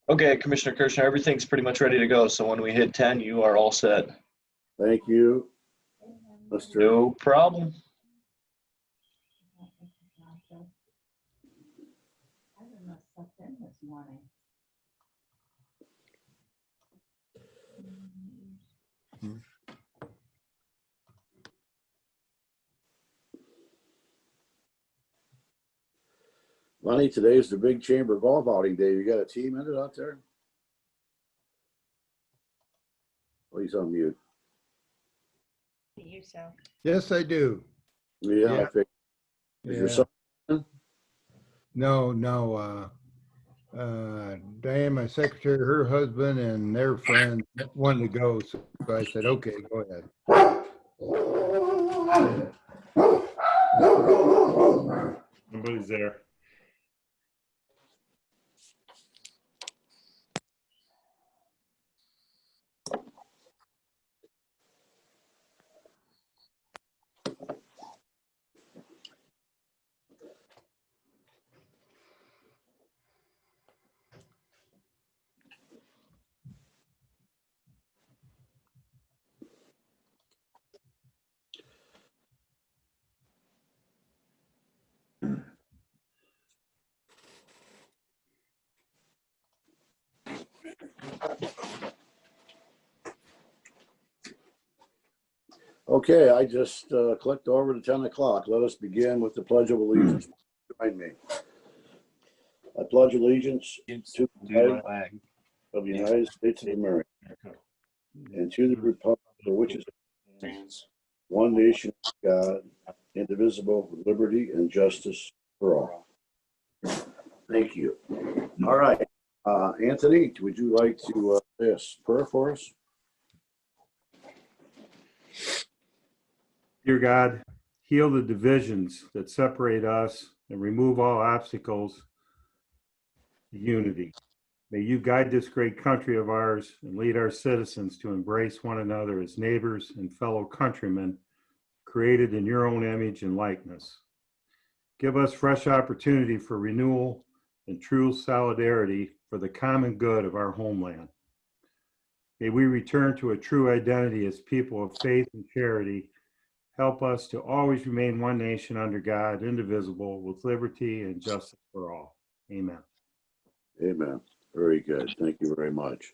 Okay, Commissioner Kirschner, everything's pretty much ready to go. So when we hit 10, you are all set. Thank you, Mr. No problem. Lonnie, today is the big chamber golf outing day. You got a team in it out there? Oh, he's on mute. You so. Yes, I do. Yeah, Yeah. I think. Is your son? No. Diane, my secretary, her husband, and their friend wanted to go, so I said, okay, go ahead. Nobody's there. Okay, I just clicked over to 10 o'clock. Let us begin with the Pledge of Allegiance. Join me. I pledge allegiance to the flag of the United States of America and to the republic for which it stands, one nation, God, indivisible, with liberty and justice for all. Thank you. All right. Anthony, would you like to say a prayer for us? Dear God, heal the divisions that separate us and remove all obstacles to unity. May you guide this great country of ours and lead our citizens to embrace one another as neighbors and fellow countrymen created in your own image and likeness. Give us fresh opportunity for renewal and true solidarity for the common good of our homeland. May we return to a true identity as people of faith and charity. Help us to always remain one nation under God, indivisible, with liberty and justice for all. Amen. Amen. Very good. Thank you very much.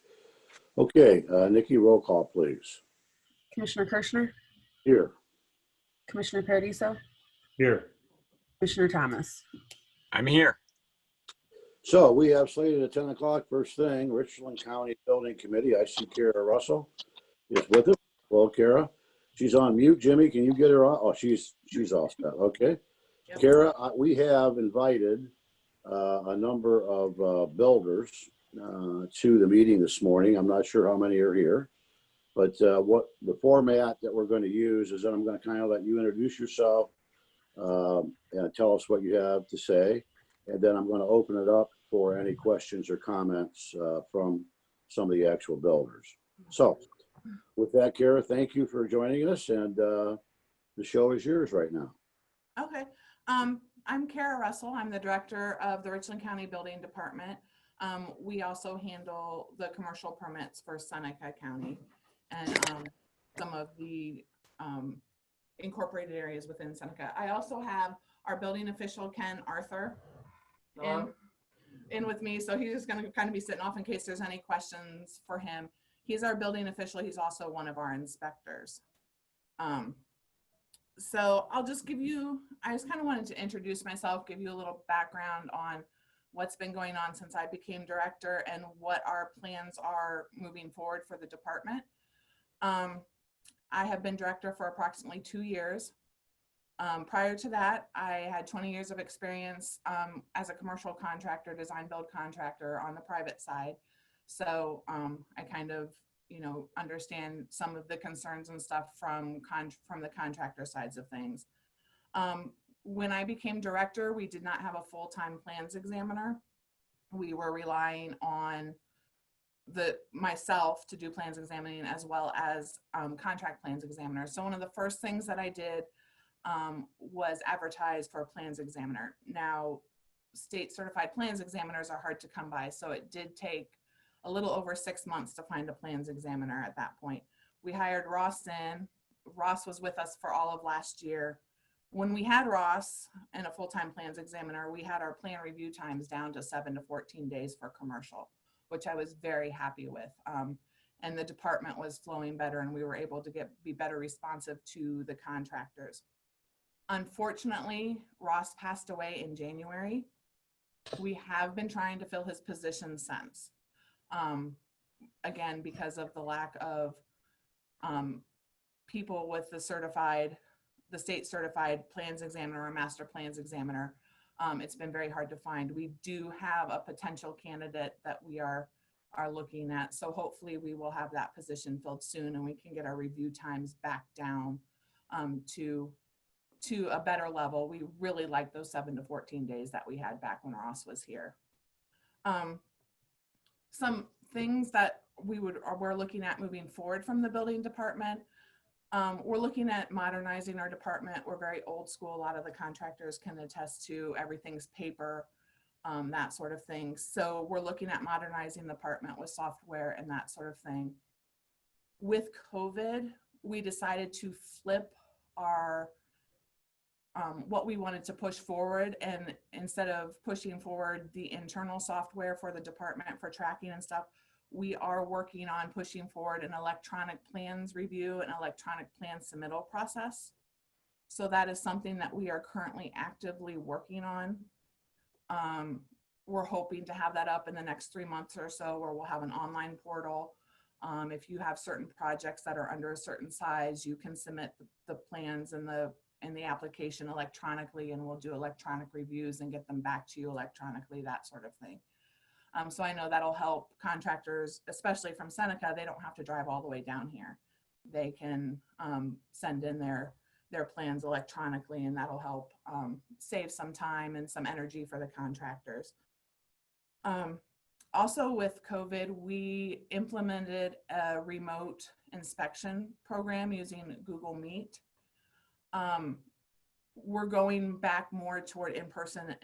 Okay, Nikki, roll call, please. Commissioner Kirschner, Here. Commissioner Paradiso, Here. Commissioner Thomas. I'm here. So we have slated at 10 o'clock. First thing, Richland County Building Committee. I see Kara Russell is with us. Well, Kara, she's on mute. Jimmy, can you get her on? Oh, she's all set. Okay. Yep. Kara, we have invited a number of builders to the meeting this morning. I'm not sure how many are here, but what the format that we're going to use is that I'm going to kind of let you introduce yourself and tell us what you have to say. And then I'm going to open it up for any questions or comments from some of the actual builders. So with that, Kara, thank you for joining us. And the show is yours right now. Okay. I'm Kara Russell. I'm the director of the Richland County Building Department. We also handle the commercial permits for Seneca County and some of the incorporated areas within Seneca. I also have our building official, Ken Arthur, in with me. So he's just going to kind of be sitting off in case there's any questions for him. He's our building official. He's also one of our inspectors. So I'll just give you, I just kind of wanted to introduce myself, give you a little background on what's been going on since I became director and what our plans are moving forward for the department. I have been director for approximately 2 years. Prior to that, I had 20 years of experience as a commercial contractor, design build contractor on the private side. So I kind of, understand some of the concerns and stuff from the contractor sides of things. When I became director, we did not have a full-time plans examiner. We were relying on myself to do plans examining as well as contract plans examiners. So one of the first things that I did was advertise for a plans examiner. Now, state certified plans examiners are hard to come by, so it did take a little over 6 months to find a plans examiner at that point. We hired Ross in. Ross was with us for all of last year. When we had Ross and a full-time plans examiner, we had our plan review times down to 7 to 14 days for commercial, which I was very happy with. And the department was flowing better, and we were able to be better responsive to the contractors. Unfortunately, Ross passed away in January. We have been trying to fill his position since. Again, because of the lack of people with the state certified plans examiner or master plans examiner, it's been very hard to find. We do have a potential candidate that we are looking at. So hopefully we will have that position filled soon, and we can get our review times back down to a better level. We really like those 7 to 14 days that we had back when Ross was here. Some things that we're looking at moving forward from the building department. We're looking at modernizing our department. We're very old school. A lot of the contractors can attest to everything's paper, that sort of thing. So we're looking at modernizing the department with software and that sort of thing. With COVID, we decided to flip our what we wanted to push forward, and instead of pushing forward the internal software for the department for tracking and stuff, we are working on pushing forward an electronic plans review and electronic plan submittal process. So that is something that we are currently actively working on. We're hoping to have that up in the next 3 months or so, where we'll have an online portal. If you have certain projects that are under a certain size, you can submit the plans and the application electronically, and we'll do electronic reviews and get them back to you electronically, that sort of thing. So I know that'll help contractors, especially from Seneca. They don't have to drive all the way down here. They can send in their plans electronically, and that'll help save some time and some energy for the contractors. Also with COVID, we implemented a remote inspection program using Google Meet. We're going back more toward in-person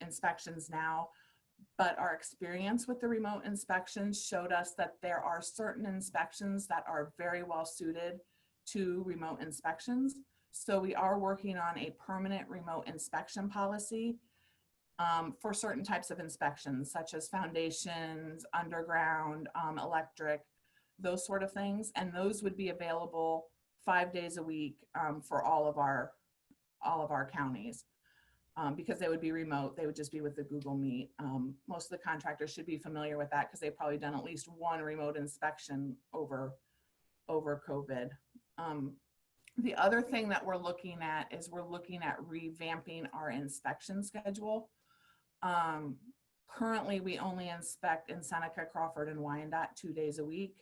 inspections now, but our experience with the remote inspections showed us that there are certain inspections that are very well suited to remote inspections. So we are working on a permanent remote inspection policy for certain types of inspections, such as foundations, underground, electric, those sort of things. And those would be available 5 days a week for all of our counties. Because they would be remote, they would just be with the Google Meet. Most of the contractors should be familiar with that because they've probably done at least one remote inspection over COVID. The other thing that we're looking at is we're looking at revamping our inspection schedule. Currently, we only inspect in Seneca, Crawford, and Wyandotte 2 days a week.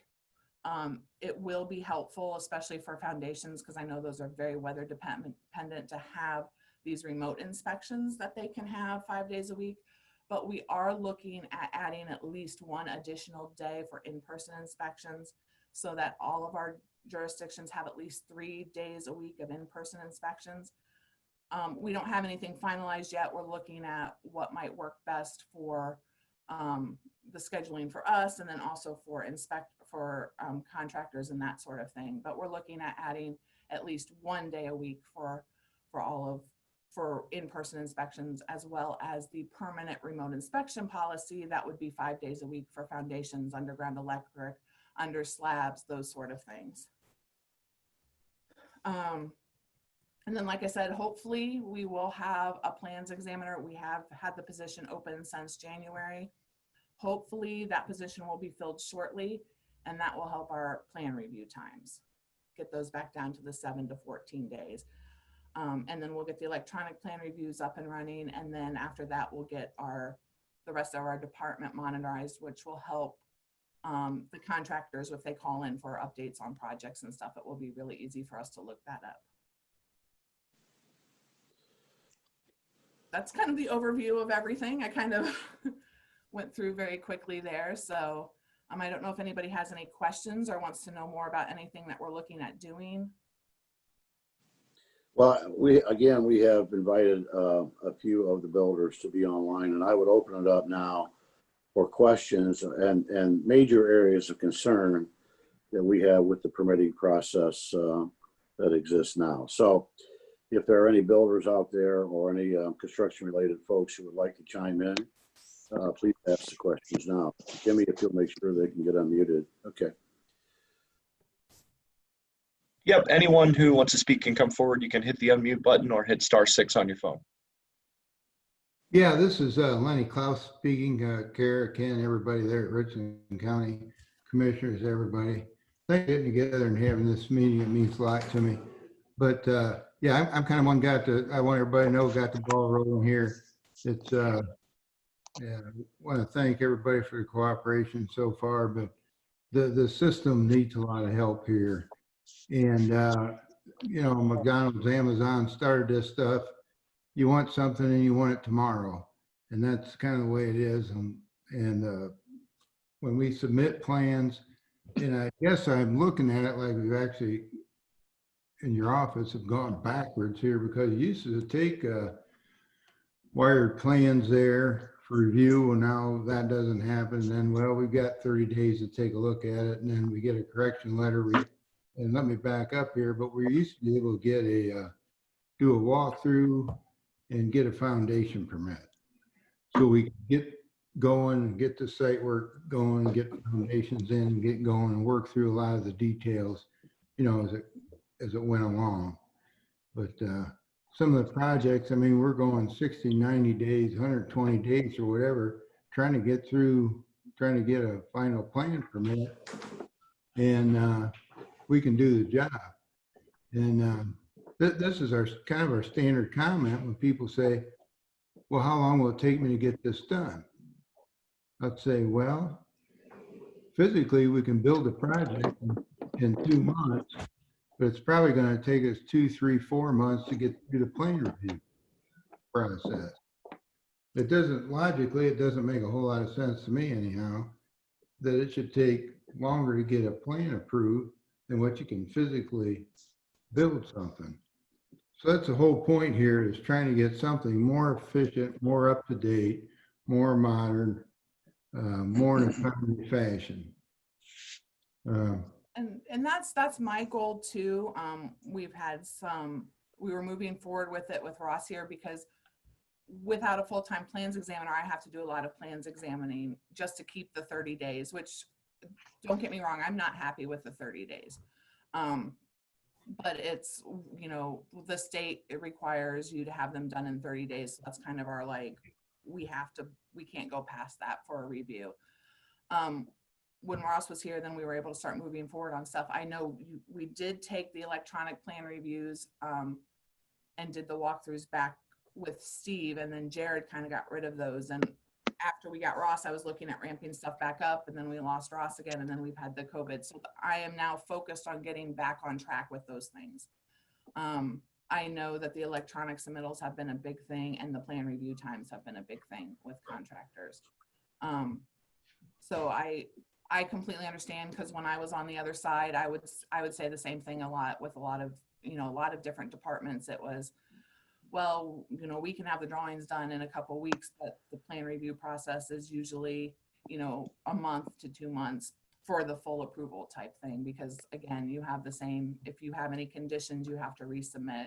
It will be helpful, especially for foundations, because I know those are very weather dependent to have these remote inspections that they can have 5 days a week. But we are looking at adding at least one additional day for in-person inspections so that all of our jurisdictions have at least 3 days a week of in-person inspections. We don't have anything finalized yet. We're looking at what might work best for the scheduling for us, and then also for contractors and that sort of thing. But we're looking at adding at least 1 day a week for in-person inspections, as well as the permanent remote inspection policy. That would be 5 days a week for foundations, underground electric, under slabs, those sort of things. And then, like I said, hopefully we will have a plans examiner. We have had the position open since January. Hopefully that position will be filled shortly, and that will help our plan review times, get those back down to the 7 to 14 days. And then we'll get the electronic plan reviews up and running. And then after that, we'll get the rest of our department monitorized, which will help the contractors if they call in for updates on projects and stuff. It will be really easy for us to look that up. That's kind of the overview of everything. I kind of went through very quickly there. So I don't know if anybody has any questions or wants to know more about anything that we're looking at doing. Well, we have invited a few of the builders to be online, and I would open it up now or questions and major areas of concern that we have with the permitting process that exists now. So if there are any builders out there or any construction-related folks who would like to chime in, please ask the questions now. Jimmy, if you'll make sure they can get unmuted. Okay. Yep, anyone who wants to speak can come forward. You can hit the unmute button or hit *6 on your phone. Yeah, this is Lenny Klaus speaking. Kara, Ken, everybody there at Richland County, commissioners, everybody. Thanks for getting together and having this meeting. It means a lot to me. But yeah, I'm kind of one guy I want everybody to know, got the ball rolling here. It's, yeah, I want to thank everybody for the cooperation so far, but the system needs a lot of help here. And, you know, McDonald's, Amazon started this stuff. You want something and you want it tomorrow. And that's kind of the way it is. And when we submit plans, and I guess I'm looking at it like we've actually, in your office, have gone backwards here, because you used to take wired plans there for review, and now that doesn't happen. And then, well, we've got 30 days to take a look at it, and then we get a correction letter. And let me back up here, but we used to be able to get do a walkthrough and get a foundation permit. So we could get going and get the site work going, get foundations in and get going and work through a lot of the details, you know, as it went along. But some of the projects, I mean, we're going 60, 90 days, 120 days or whatever, trying to get a final plan permit, and we can do the job. And this is kind of our standard comment when people say, well, how long will it take me to get this done? I'd say, well, physically we can build a project in 2 months, but it's probably going to take us 2, 3, 4 months to get through the plan review process. It doesn't make a whole lot of sense to me anyhow, that it should take longer to get a plan approved than what you can physically build something. So that's the whole point here, is trying to get something more efficient, more up to date, more modern, more in a timely fashion. And that's my goal too. We were moving forward with it with Ross here, because without a full-time plans examiner, I have to do a lot of plans examining just to keep the 30 days, which, don't get me wrong, I'm not happy with the 30 days. But it's, you know, the state, it requires you to have them done in 30 days. So that's kind of our, like, we can't go past that for a review. When Ross was here, then we were able to start moving forward on stuff. I know we did take the electronic plan reviews and did the walkthroughs back with Steve, and then Jared kind of got rid of those. And after we got Ross, I was looking at ramping stuff back up, and then we lost Ross again, and then we've had the COVID. So I am now focused on getting back on track with those things. I know that the electronic submittals have been a big thing, and the plan review times have been a big thing with contractors. So I completely understand, because when I was on the other side, I would say the same thing a lot with a lot of different departments. It was, well, you know, we can have the drawings done in a couple of weeks, but the plan review process is usually, you know, a month to 2 months for the full approval type thing. Because again, you have the same, if you have any conditions, you have to resubmit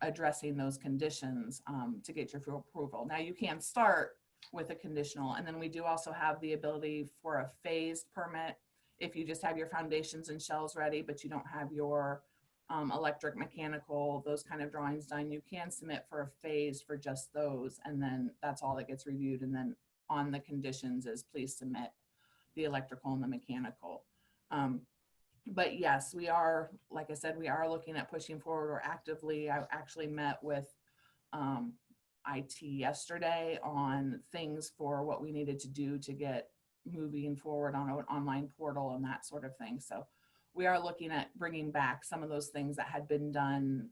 addressing those conditions to get your full approval. Now you can start with a conditional, and then we do also have the ability for a phased permit. If you just have your foundations and shells ready, but you don't have your electric, mechanical, those kind of drawings done, you can submit for a phase for just those, and then that's all that gets reviewed. And then on the conditions is please submit the electrical and the mechanical. But yes, we are, like I said, we are looking at pushing forward, or actively. I actually met with IT yesterday on things for what we needed to do to get moving forward on an online portal and that sort of thing. So we are looking at bringing back some of those things that had been done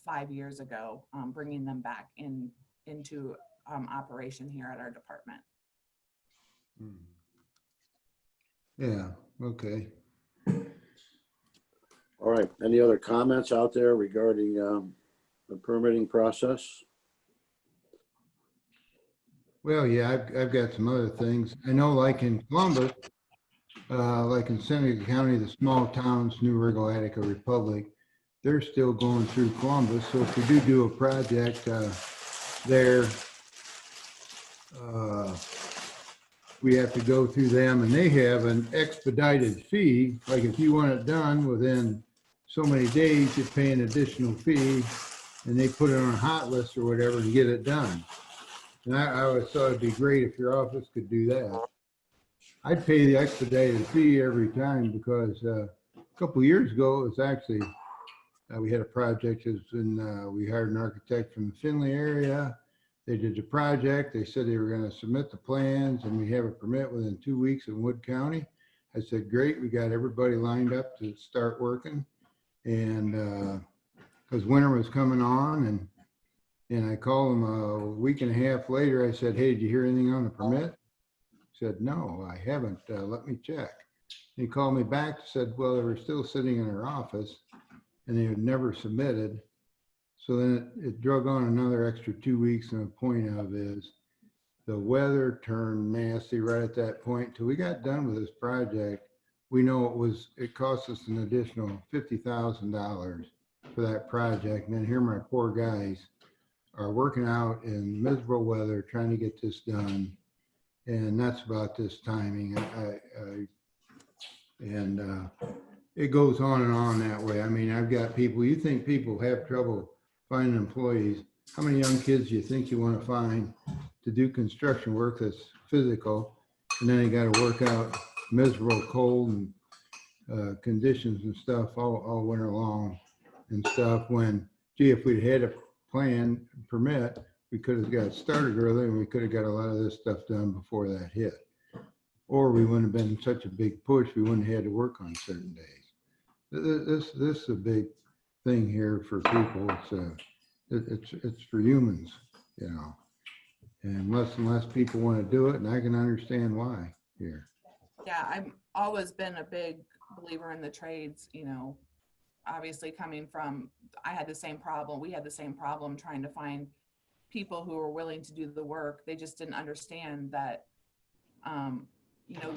5 years ago, bringing them back into operation here at our department. Yeah, okay. All right. Any other comments out there regarding the permitting process? Well, yeah, I've got some other things. I know like in Columbus, like in Seneca County, the small towns, New Rigo, Attica, Republic, they're still going through Columbus. So if we do a project there, we have to go through them, and they have an expedited fee. Like if you want it done within so many days, you pay an additional fee, and they put it on a hot list or whatever and get it done. And I always thought it'd be great if your office could do that. I'd pay the expedited fee every time because a couple of years ago, it was actually, we had a project, we hired an architect from the Findlay area. They did the project. They said they were going to submit the plans and we have a permit within 2 weeks in Wood County. I said, great, we got everybody lined up to start working. And because winter was coming on, and I called them a week and a half later. I said, hey, did you hear anything on the permit? He said, no, I haven't. Let me check. He called me back, said, well, they were still sitting in their office and they had never submitted. So then it drug on another extra 2 weeks. And the point of is the weather turned nasty right at that point. Till we got done with this project, we know it cost us an additional $50,000 for that project. And then here my poor guys are working out in miserable weather, trying to get this done. And that's about this timing. It goes on and on that way. I mean, I've got people, you think people have trouble finding employees. How many young kids do you think you want to find to do construction work that's physical? And then they got to work out miserable cold and conditions and stuff all winter long and stuff when, gee, if we'd had a plan permit, we could have got started early and we could have got a lot of this stuff done before that hit. Or we wouldn't have been such a big push. We wouldn't have had to work on certain days. This is a big thing here for people. It's for humans, you know. And less people want to do it, and I can understand why here. Yeah, I've always been a big believer in the trades, you know, obviously coming from, I had the same problem. We had the same problem trying to find people who were willing to do the work. They just didn't understand that, you know,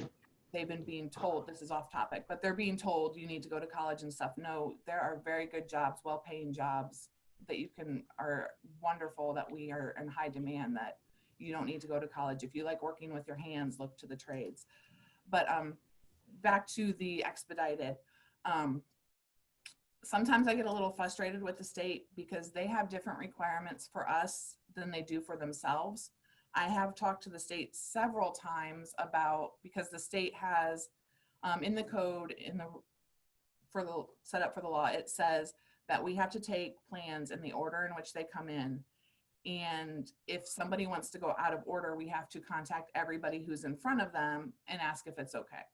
they've been being told, this is off topic, but they're being told you need to go to college and stuff. No, there are very good jobs, well-paying jobs that are wonderful, that we are in high demand, that you don't need to go to college. If you like working with your hands, look to the trades. But back to the expedited. Sometimes I get a little frustrated with the state because they have different requirements for us than they do for themselves. I have talked to the state several times about, because the state has in the code, set up for the law, it says that we have to take plans in the order in which they come in. And if somebody wants to go out of order, we have to contact everybody who's in front of them and ask if it's okay.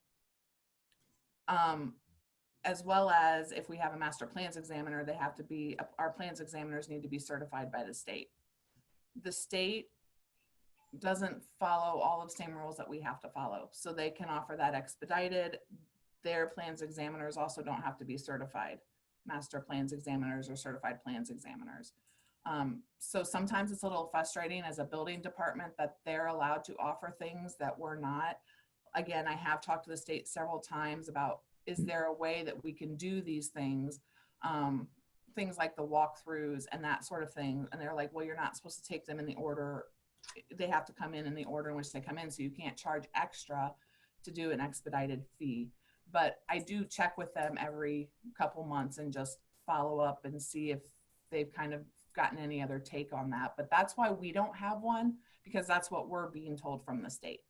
As well as if we have a master plans examiner, they have to be, our plans examiners need to be certified by the state. The state doesn't follow all of the same rules that we have to follow. So they can offer that expedited. Their plans examiners also don't have to be certified master plans examiners or certified plans examiners. So sometimes it's a little frustrating as a building department that they're allowed to offer things that we're not. Again, I have talked to the state several times about, is there a way that we can do these things? Things like the walkthroughs and that sort of thing. And they're like, well, you're not supposed to take them in the order. They have to come in the order in which they come in. So you can't charge extra to do an expedited fee. But I do check with them every couple months and just follow up and see if they've kind of gotten any other take on that. But that's why we don't have one, because that's what we're being told from the state.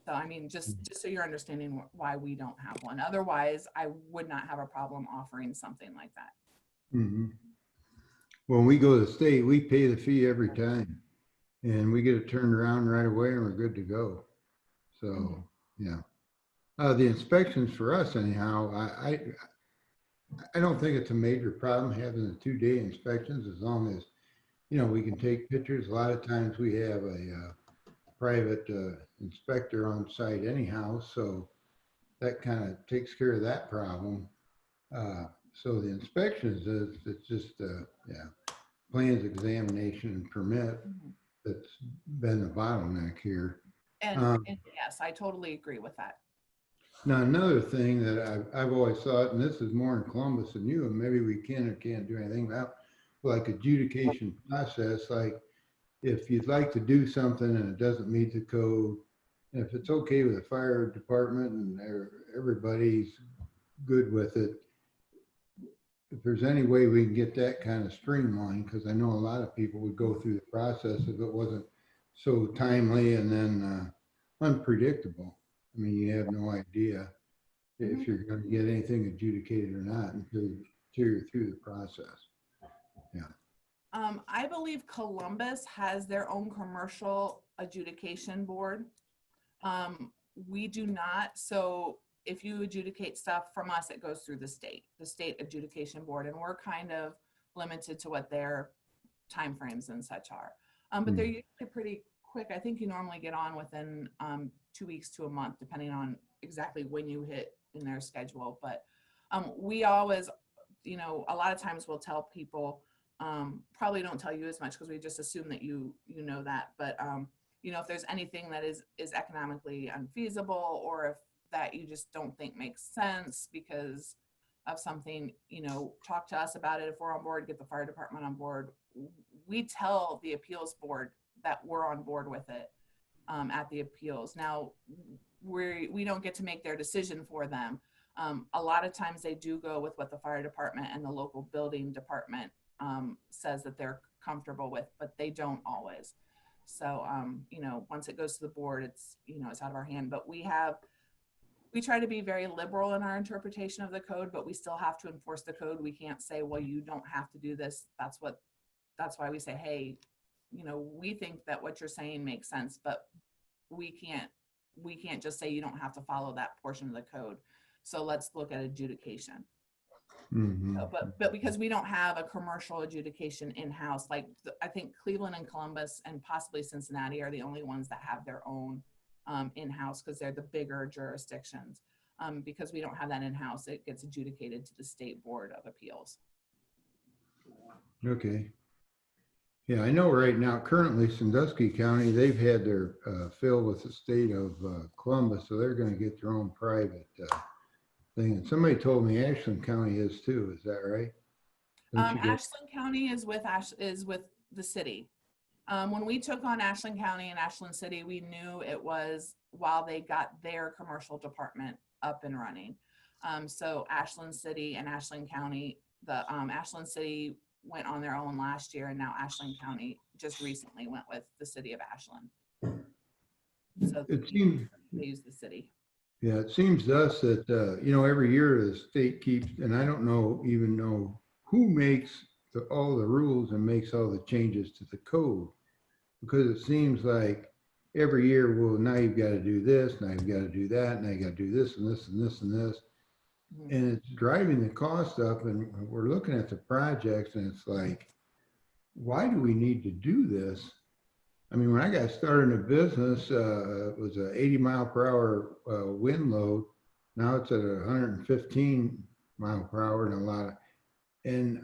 So, I mean, just so you're understanding why we don't have one. Otherwise, I would not have a problem offering something like that. Mm-hmm. When we go to the state, we pay the fee every time and we get it turned around right away and we're good to go. So, yeah. The inspections for us anyhow, I don't think it's a major problem having the 2-day inspections, as long as, you know, we can take pictures. A lot of times we have a private inspector on site anyhow, so that kind of takes care of that problem. So the inspections it's just plans, examination, and permit. that's been the bottleneck here. And yes, I totally agree with that. Now, another thing that I've always thought, and this is more in Columbus than you, and maybe we can or can't do anything about, like adjudication process, like if you'd like to do something and it doesn't meet the code, and if it's okay with the fire department and everybody's good with it, if there's any way we can get that kind of streamlined, because I know a lot of people would go through the process if it wasn't so timely and then unpredictable. I mean, you have no idea if you're going to get anything adjudicated or not until you're through the process. Yeah. I believe Columbus has their own commercial adjudication board. We do not. So if you adjudicate stuff from us, it goes through the state adjudication board, and we're kind of limited to what their timeframes and such are. But they're usually pretty quick. I think you normally get on within 2 weeks to a month, depending on exactly when you hit in their schedule. But we always, you know, a lot of times we'll tell people, probably don't tell you as much because we just assume that you know that. But you know, if there's anything that is economically unfeasible, or if that you just don't think makes sense because of something, you know, talk to us about it. If we're on board, get the fire department on board. We tell the appeals board that we're on board with it at the appeals. Now, we don't get to make their decision for them. A lot of times they do go with what the fire department and the local building department says that they're comfortable with, but they don't always. So, you know, once it goes to the board, it's, you know, it's out of our hand. But we try to be very liberal in our interpretation of the code, but we still have to enforce the code. We can't say, well, you don't have to do this. That's why we say, hey, you know, we think that what you're saying makes sense, but we can't just say you don't have to follow that portion of the code. So let's look at adjudication. So, but because we don't have a commercial adjudication in-house, like I think Cleveland and Columbus and possibly Cincinnati are the only ones that have their own in-house, because they're the bigger jurisdictions. Because we don't have that in-house, it gets adjudicated to the State Board of Appeals. Okay. Yeah, I know right now, currently Sandusky County, they've had their fill with the state of Columbus, so they're going to get their own private thing. And somebody told me Ashland County is too. Is that right? Ashland County is with the city. When we took on Ashland County and Ashland City, we knew it was while they got their commercial department up and running. So Ashland City and Ashland County, the Ashland City went on their own last year, and now Ashland County just recently went with the city of Ashland. So It seems they use the city. Yeah, it seems to us that, you know, every year the state keeps, and I don't even know who makes all the rules and makes all the changes to the code, because it seems like every year, well, now you've got to do this, now you've got to do that, now you got to do this and this and this and this. And it's driving the cost up, and we're looking at the projects and it's like, why do we need to do this? I mean, when I got started in a business, it was an 80-mile-per-hour wind load. Now it's at 115 mile per hour and a lot of, and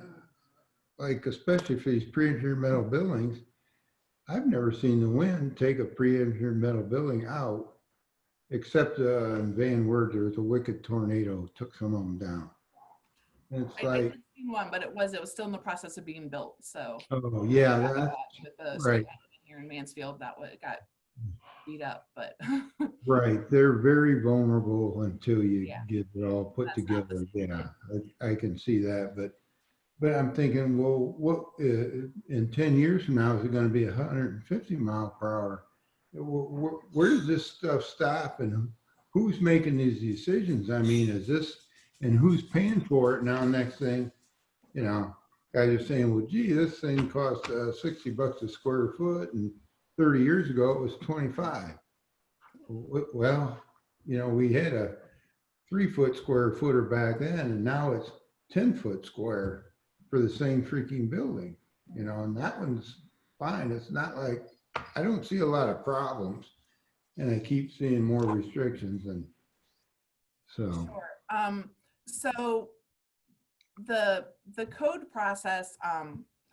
like, especially for these pre-engineered metal buildings, I've never seen the wind take a pre-engineered metal building out, except in Van Wert, there was a wicked tornado, took some of them down. And it's I like, did see one, but it was still in the process of being built. So oh yeah, with the right. here in Mansfield, that got beat up, but Right, they're very vulnerable until you get it all put That's not together. the Yeah, I can see that, but I'm thinking, well, what in 10 years from now is it going to be 150 mile per hour? Where does this stuff stop, and who's making these decisions? I mean, and who's paying for it now? Next thing, you know, guys are saying, well, gee, this thing cost $60 a square foot, and 30 years ago it was 25. Well, you know, we had a 3-foot square footer back then, and now it's 10-foot square for the same freaking building, you know, and that one's fine. It's not like, I don't see a lot of problems, and I keep seeing more restrictions, and so. Sure. So the code process,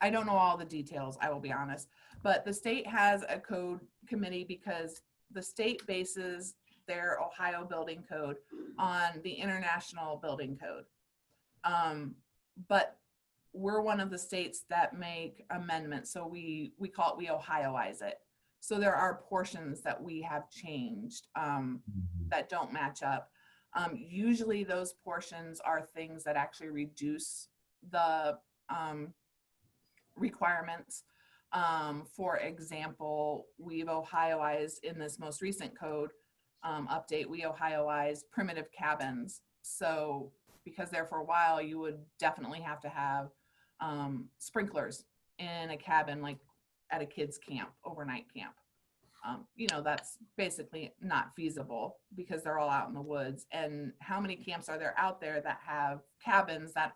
I don't know all the details, I will be honest, but the state has a code committee because the state bases their Ohio building code on the international building code. But we're one of the states that make amendments. So we call it, we Ohioize it. So there are portions that we have changed that don't match up. Usually those portions are things that actually reduce the requirements. For example, we've Ohioized in this most recent code update, we Ohioized primitive cabins. So because there for a while, you would definitely have to have sprinklers in a cabin, like at a kid's camp, overnight camp. You know, that's basically not feasible because they're all out in the woods. And how many camps are there out there that have cabins that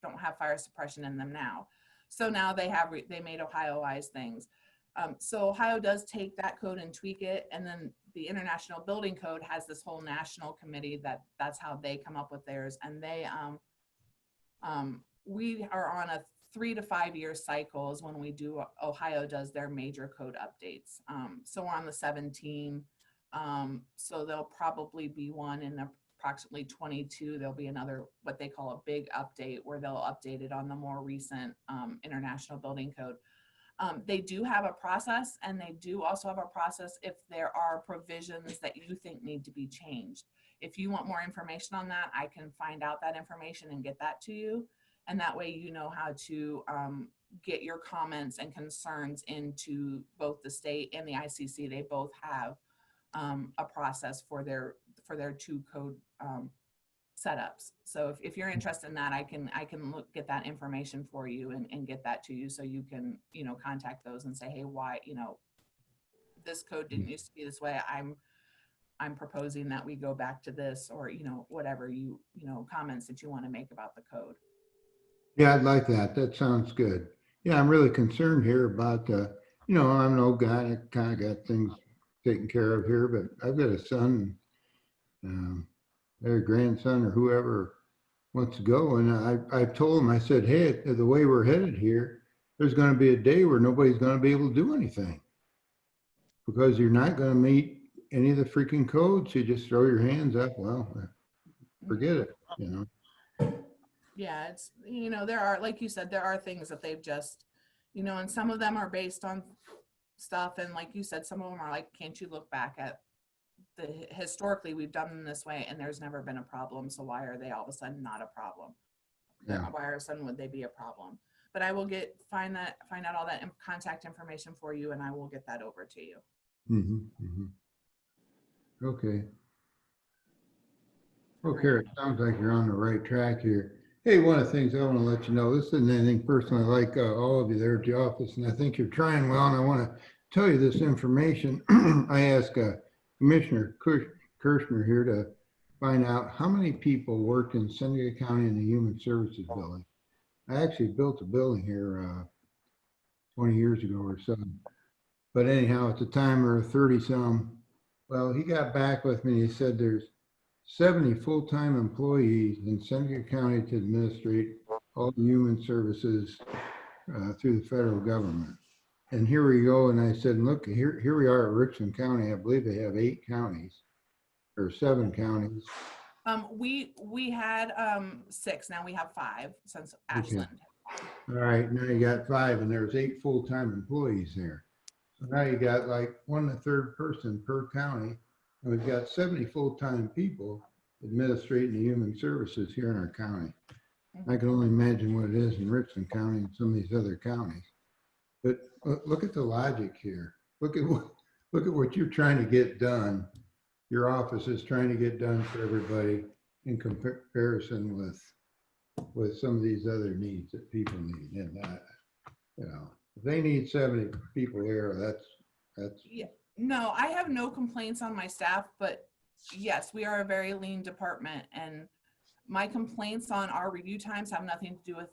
don't have fire suppression in them now? So now they made Ohioized things. So Ohio does take that code and tweak it. And then the International Building Code has this whole national committee that's how they come up with theirs. And we are on a 3 to 5 year cycles when we do, Ohio does their major code updates. So we're on the 17. So there'll probably be one in approximately 22. There'll be another, what they call a big update, where they'll update it on the more recent International Building Code. They do have a process, and they do also have a process if there are provisions that you think need to be changed. If you want more information on that, I can find out that information and get that to you. And that way you know how to get your comments and concerns into both the state and the ICC. They both have a process for their two code setups. So if you're interested in that, I can get that information for you and get that to you, so you can, you know, contact those and say, hey, why, you know, this code didn't used to be this way. I'm proposing that we go back to this, or, you know, whatever you know, comments that you want to make about the code. Yeah, I'd like that. That sounds good. Yeah, I'm really concerned here about, you know, I'm an old guy. I kind of got things taken care of here, but I've got a son, their grandson or whoever wants to go. And I told him, I said, hey, the way we're headed here, there's going to be a day where nobody's going to be able to do anything because you're not going to meet any of the freaking codes. You just throw your hands up. Well, forget it, you know. Yeah, it's, you know, there are, like you said, there are things that they've just, you know, and some of them are based on stuff. And like you said, some of them are like, can't you look back at historically we've done them this way and there's never been a problem. So why are they all of a sudden not a problem? Yeah. Why all of a sudden would they be a problem? But I will find out all that contact information for you, and I will get that over to you. Okay. Okay, it sounds like you're on the right track here. Hey, one of the things I want to let you know, this isn't anything personal. I like all of you there at the office, and I think you're trying well, and I want to tell you this information. I asked Commissioner Kirshner here to find out how many people worked in Seneca County in the Human Services building. I actually built a building here 20 years ago or so. But anyhow, at the time, there were 30 some. Well, he got back with me. He said there's 70 full-time employees in Seneca County to administrate all the human services through the federal government. And here we go. And I said, look, here we are at Richland County. I believe they have 8 counties or 7 counties. We had 6. Now we have 5 since Ashland. All right, now you got 5, and there's 8 full-time employees there. So now you got like 1 1/3 person per county. And we've got 70 full-time people administrating the human services here in our county. I can only imagine what it is in Richland County and some of these other counties. But look at the logic here. Look at what you're trying to get done. Your office is trying to get done for everybody in comparison with some of these other needs that people need. And you know, if they need 70 people there, that's Yeah. No, I have no complaints on my staff, but yes, we are a very lean department, and my complaints on our review times have nothing to do with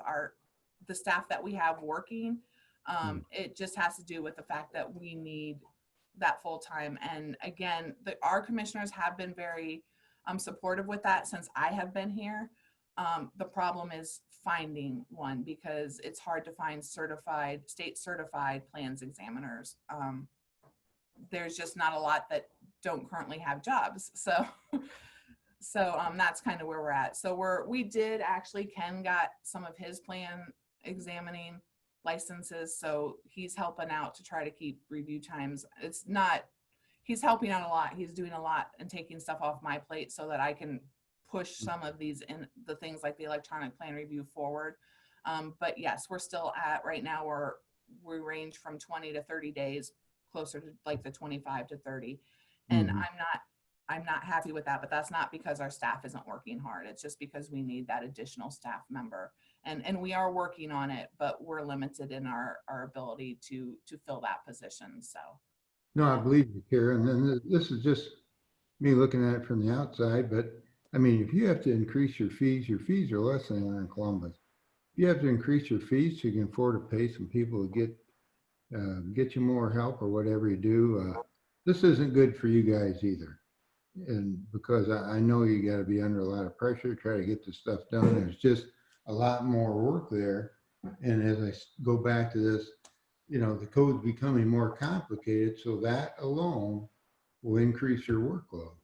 the staff that we have working. It just has to do with the fact that we need that full time. And again, our commissioners have been very supportive with that since I have been here. The problem is finding one because it's hard to find state certified plans examiners. There's just not a lot that don't currently have jobs. So that's kind of where we're at. So we did actually, Ken got some of his plan examining licenses. So he's helping out to try to keep review times. He's helping out a lot. He's doing a lot and taking stuff off my plate so that I can push some of these in the things like the electronic plan review forward. But yes, we're still at right now we range from 20 to 30 days, closer to like the 25 to 30. And I'm not happy with that, but that's not because our staff isn't working hard. It's just because we need that additional staff member. And we are working on it, but we're limited in our ability to fill that position. So. No, I believe you, Karen. And this is just me looking at it from the outside, but I mean, if you have to increase your fees are less than in Columbus. If you have to increase your fees so you can afford to pay some people to get you more help or whatever you do, this isn't good for you guys either. And because I know you got to be under a lot of pressure to try to get this stuff done. There's just a lot more work there. And as I go back to this, the code's becoming more complicated. So that alone will increase your workload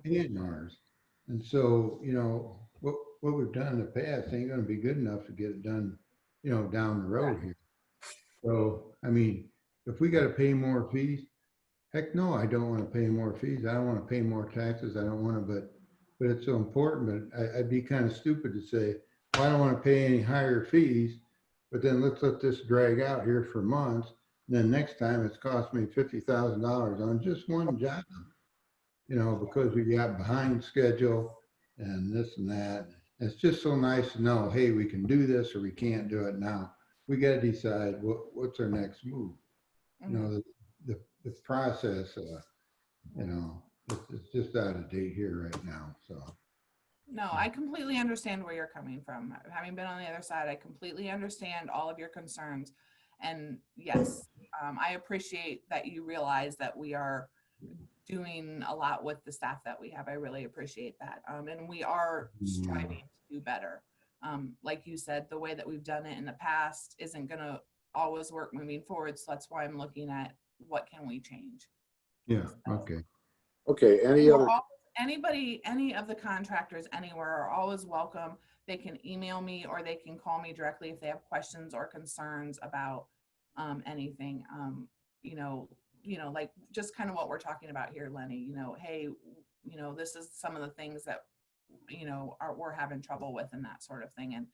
and ours. And so, what we've done in the past ain't going to be good enough to get it done, down the road here. So, I mean, if we got to pay more fees, heck no, I don't want to pay more fees. I don't want to pay more taxes. I don't want to, but it's so important. But I'd be kind of stupid to say, well, I don't want to pay any higher fees, but then let's let this drag out here for months. And then next time it's cost me $50,000 on just one job, because we got behind schedule and this and that. It's just so nice to know, hey, we can do this or we can't do it now. We got to decide what's our next move. The process, it's just out of date here right now. So. No, I completely understand where you're coming from. Having been on the other side, I completely understand all of your concerns. And yes, I appreciate that you realize that we are doing a lot with the staff that we have. I really appreciate that. And we are striving to do better. Like you said, the way that we've done it in the past isn't going to always work moving forward. So that's why I'm looking at what can we change. Yeah. Okay. Okay. Any of the contractors anywhere are always welcome. They can email me or they can call me directly if they have questions or concerns about anything. Like just kind of what we're talking about here, Lenny. Hey, this is some of the things that we're having trouble with and that sort of thing. And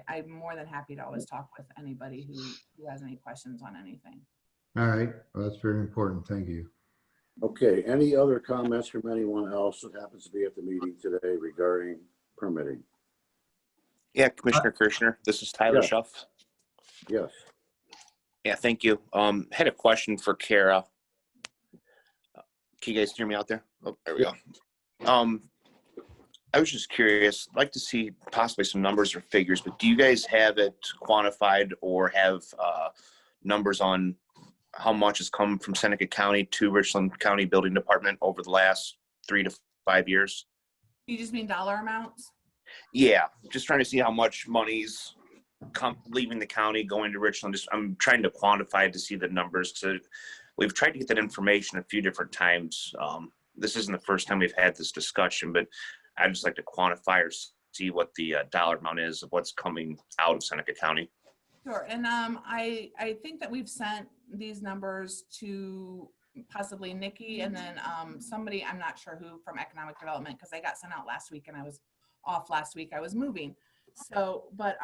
I'm more than happy to always talk with anybody who has any questions on anything. All right. Well, that's very important. Thank you. Okay, any other comments from anyone else that happens to be at the meeting today regarding permitting? Yeah, Commissioner Kirshner, this is Tyler Yeah. Schuff. Yes. Yeah, thank you. Had a question for Kara. Can you guys hear me out there? Oh, there we go. I was just curious, I'd like to see possibly some numbers or figures, but do you guys have it quantified or have numbers on how much has come from Seneca County to Richland County Building Department over the last 3 to 5 years? You just mean dollar amounts? Yeah, just trying to see how much money's leaving the county, going to Richland. I'm trying to quantify to see the numbers because we've tried to get that information a few different times. This isn't the first time we've had this discussion, but I'd just like to quantify or see what the dollar amount is of what's coming out of Seneca County. Sure. And I think that we've sent these numbers to possibly Nikki and then somebody, I'm not sure who, from Economic Development, because they got sent out last week and I was off last week. I was moving. So, but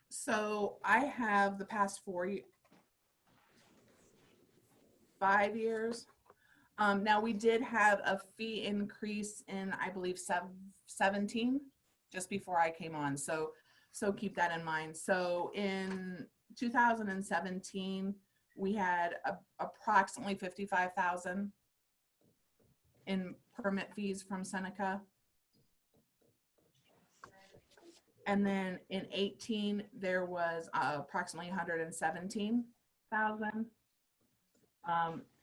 so I have the past 5 years. Now we did have a fee increase in, I believe, 17 just before I came on. So keep that in mind. So in 2017, we had approximately 55,000 in permit fees from Seneca. And then in 18, there was approximately 117,000.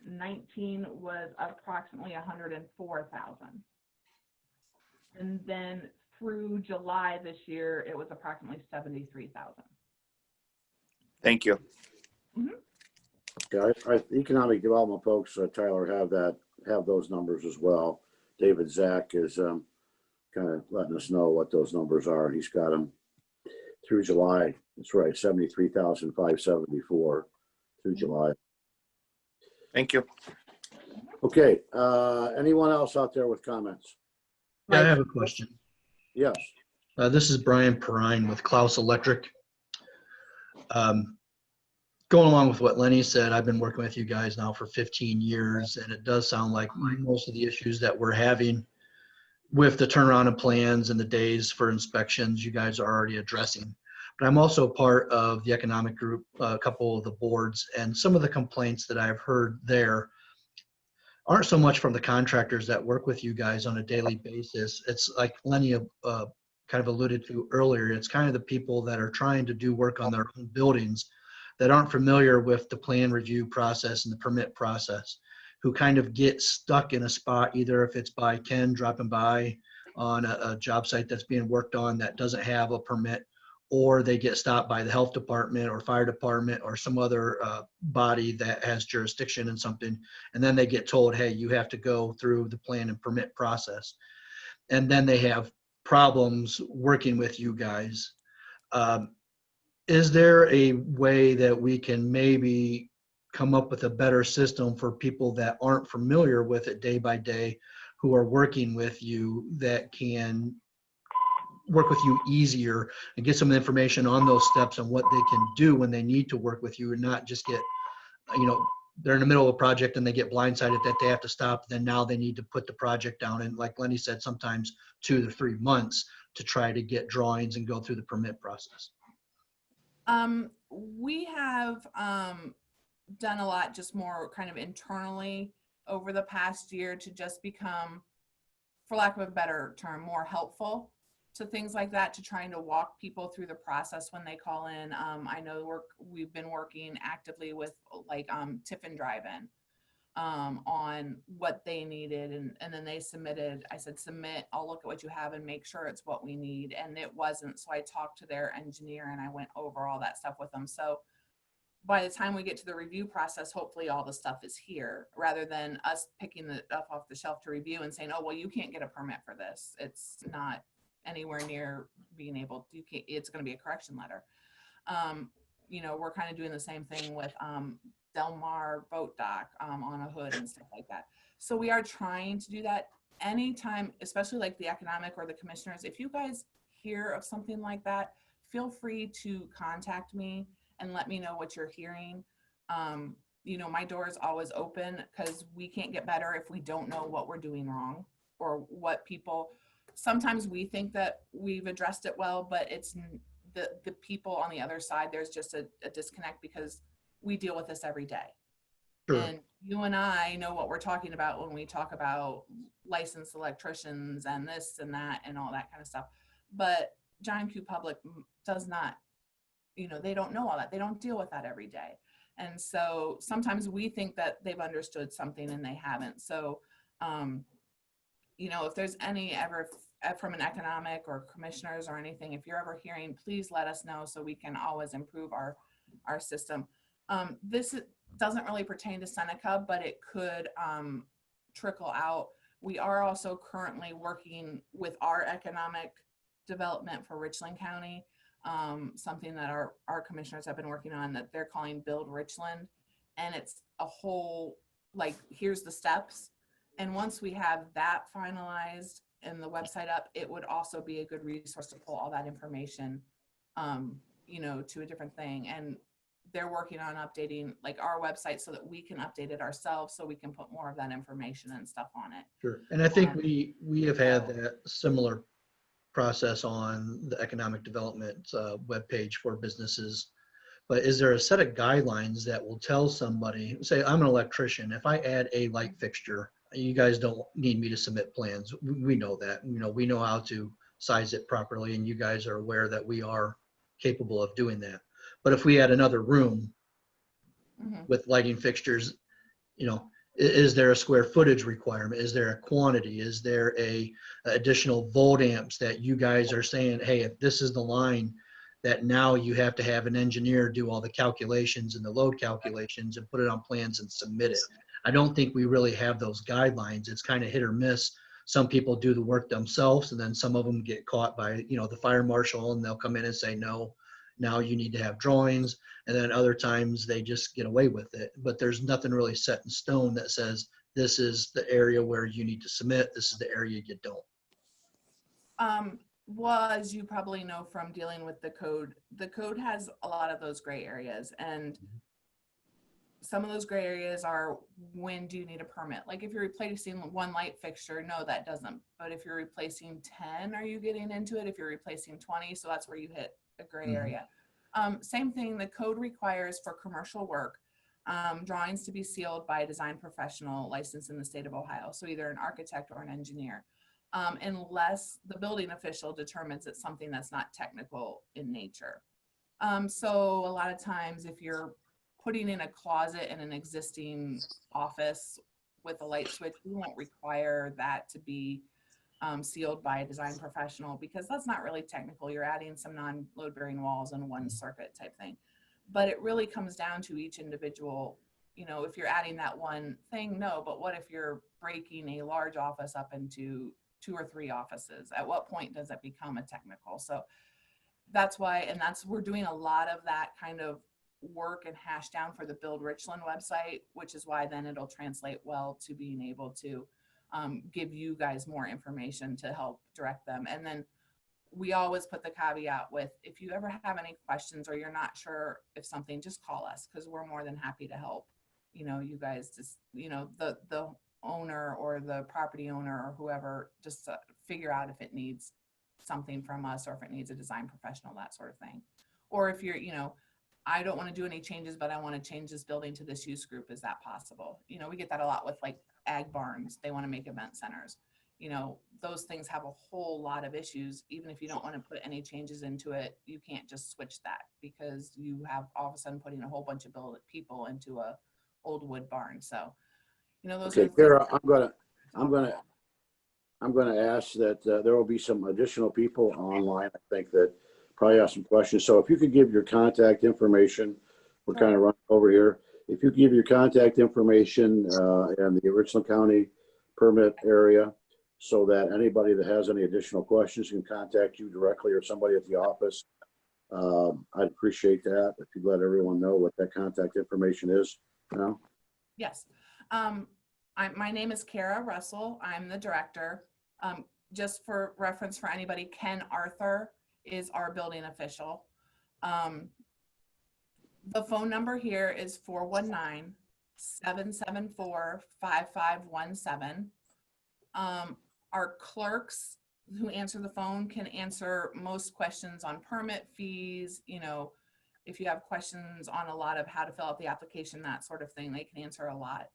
19 was approximately 104,000. And then through July this year, it was approximately 73,000. Thank you. Yeah, economic development folks, Tyler, have those numbers as well. David Zach is kind of letting us know what those numbers are. He's got them through July. That's right, 73,574 through July. Thank you. Okay, anyone else out there with comments? Yeah, I have a question. Yes. This is Brian Perrine with Klaus Electric. Going along with what Lenny said, I've been working with you guys now for 15 years, and it does sound like most of the issues that we're having with the turnaround of plans and the days for inspections, you guys are already addressing. But I'm also part of the economic group, a couple of the boards, and some of the complaints that I've heard there aren't so much from the contractors that work with you guys on a daily basis. It's like Lenny kind of alluded to earlier, it's kind of the people that are trying to do work on their own buildings that aren't familiar with the plan review process and the permit process, who kind of get stuck in a spot, either if it's by Ken dropping by on a job site that's being worked on that doesn't have a permit, or they get stopped by the health department or fire department or some other body that has jurisdiction in something. And then they get told, hey, you have to go through the plan and permit process. And then they have problems working with you guys. Is there a way that we can maybe come up with a better system for people that aren't familiar with it day by day, who are working with you, that can work with you easier and get some information on those steps and what they can do when they need to work with you, and not just get, they're in the middle of a project and they get blindsided that they have to stop. Then now they need to put the project down. And like Lenny said, sometimes 2 to 3 months to try to get drawings and go through the permit process. We have done a lot just more kind of internally over the past year to just become, for lack of a better term, more helpful to things like that, to trying to walk people through the process when they call in. I know we've been working actively with like Tiffin Drive-In on what they needed, and then they submitted. I said, submit, I'll look at what you have and make sure it's what we need, and it wasn't. So I talked to their engineer and I went over all that stuff with them. So by the time we get to the review process, hopefully all the stuff is here, rather than us picking the stuff off the shelf to review and saying, oh, well, you can't get a permit for this. It's not anywhere near being able to, it's going to be a correction letter. We're kind of doing the same thing with Del Mar boat dock on a hood and stuff like that. So we are trying to do that anytime, especially like the economic or the commissioners. If you guys hear of something like that, feel free to contact me and let me know what you're hearing. My door is always open, because we can't get better if we don't know what we're doing wrong, or what people, sometimes we think that we've addressed it well, but it's the people on the other side, there's just a disconnect, because we deal with this every day. Sure. And you and I know what we're talking about when we talk about licensed electricians and this and that and all that kind of stuff. But John Q. Public does not, they don't know all that. They don't deal with that every day. And so sometimes we think that they've understood something and they haven't. So, if there's any ever from an economic or commissioners or anything, if you're ever hearing, please let us know so we can always improve our system. This doesn't really pertain to Seneca, but it could trickle out. We are also currently working with our economic development for Richland County, something that our commissioners have been working on, that they're calling Build Richland. And it's a whole, like, here's the steps. And once we have that finalized and the website up, it would also be a good resource to pull all that information, to a different thing. And they're working on updating like our website so that we can update it ourselves, so we can put more of that information and stuff on it. Sure. And I think we have had that similar process on the economic development webpage for businesses. But is there a set of guidelines that will tell somebody, say I'm an electrician, if I add a light fixture, you guys don't need me to submit plans. We know that. We know how to size it properly, and you guys are aware that we are capable of doing that. But if we had another room with lighting fixtures, Is there a square footage requirement? Is there a quantity? Is there a additional volt amps that you guys are saying, hey, if this is the line, that now you have to have an engineer do all the calculations and the load calculations and put it on plans and submit it. I don't think we really have those guidelines. It's kind of hit or miss. Some people do the work themselves, and then some of them get caught by, the fire marshal, and they'll come in and say, no, now you need to have drawings. And then other times they just get away with it. But there's nothing really set in stone that says this is the area where you need to submit. This is the area you don't. Well, as you probably know from dealing with the code has a lot of those gray areas, and some of those gray areas are, when do you need a permit? Like if you're replacing one light fixture, no, that doesn't. But if you're replacing 10, are you getting into it? If you're replacing 20, so that's where you hit a gray area. Same thing, the code requires for commercial work, drawings to be sealed by a design professional licensed in the state of Ohio. So either an architect or an engineer. Unless the building official determines it's something that's not technical in nature. So a lot of times if you're putting in a closet in an existing office with a light switch, we won't require that to be sealed by a design professional, because that's not really technical. You're adding some non-load bearing walls and one circuit type thing. But it really comes down to each individual. If you're adding that one thing, no, but what if you're breaking a large office up into 2 or 3 offices? At what point does it become a technical? So that's why, and we're doing a lot of that kind of work and hash down for the Build Richland website, which is why then it'll translate well to being able to give you guys more information to help direct them. And then we always put the caveat with, if you ever have any questions or you're not sure if something, just call us, because we're more than happy to help. You guys just, the owner or the property owner or whoever, just figure out if it needs something from us or if it needs a design professional, that sort of thing. Or if you're, I don't want to do any changes, but I want to change this building to this use group. Is that possible? We get that a lot with like ag barns. They want to make event centers. Those things have a whole lot of issues. Even if you don't want to put any changes into it, you can't just switch that, because you have all of a sudden putting a whole bunch of people into a old wood barn. So, those Okay, are Kara, I'm gonna ask that there will be some additional people online, I think, that probably have some questions. So if you could give your contact information, we're kind of running over here. If you could give your contact information in the Richland County permit area, so that anybody that has any additional questions can contact you directly or somebody at the office. I'd appreciate that if you'd let everyone know what that contact information is. Yes. My name is Kara Russell. I'm the director. Just for reference for anybody, Ken Arthur is our building official. The phone number here is 419-774-5517. Our clerks who answer the phone can answer most questions on permit fees. If you have questions on a lot of how to fill out the application, that sort of thing, they can answer a lot.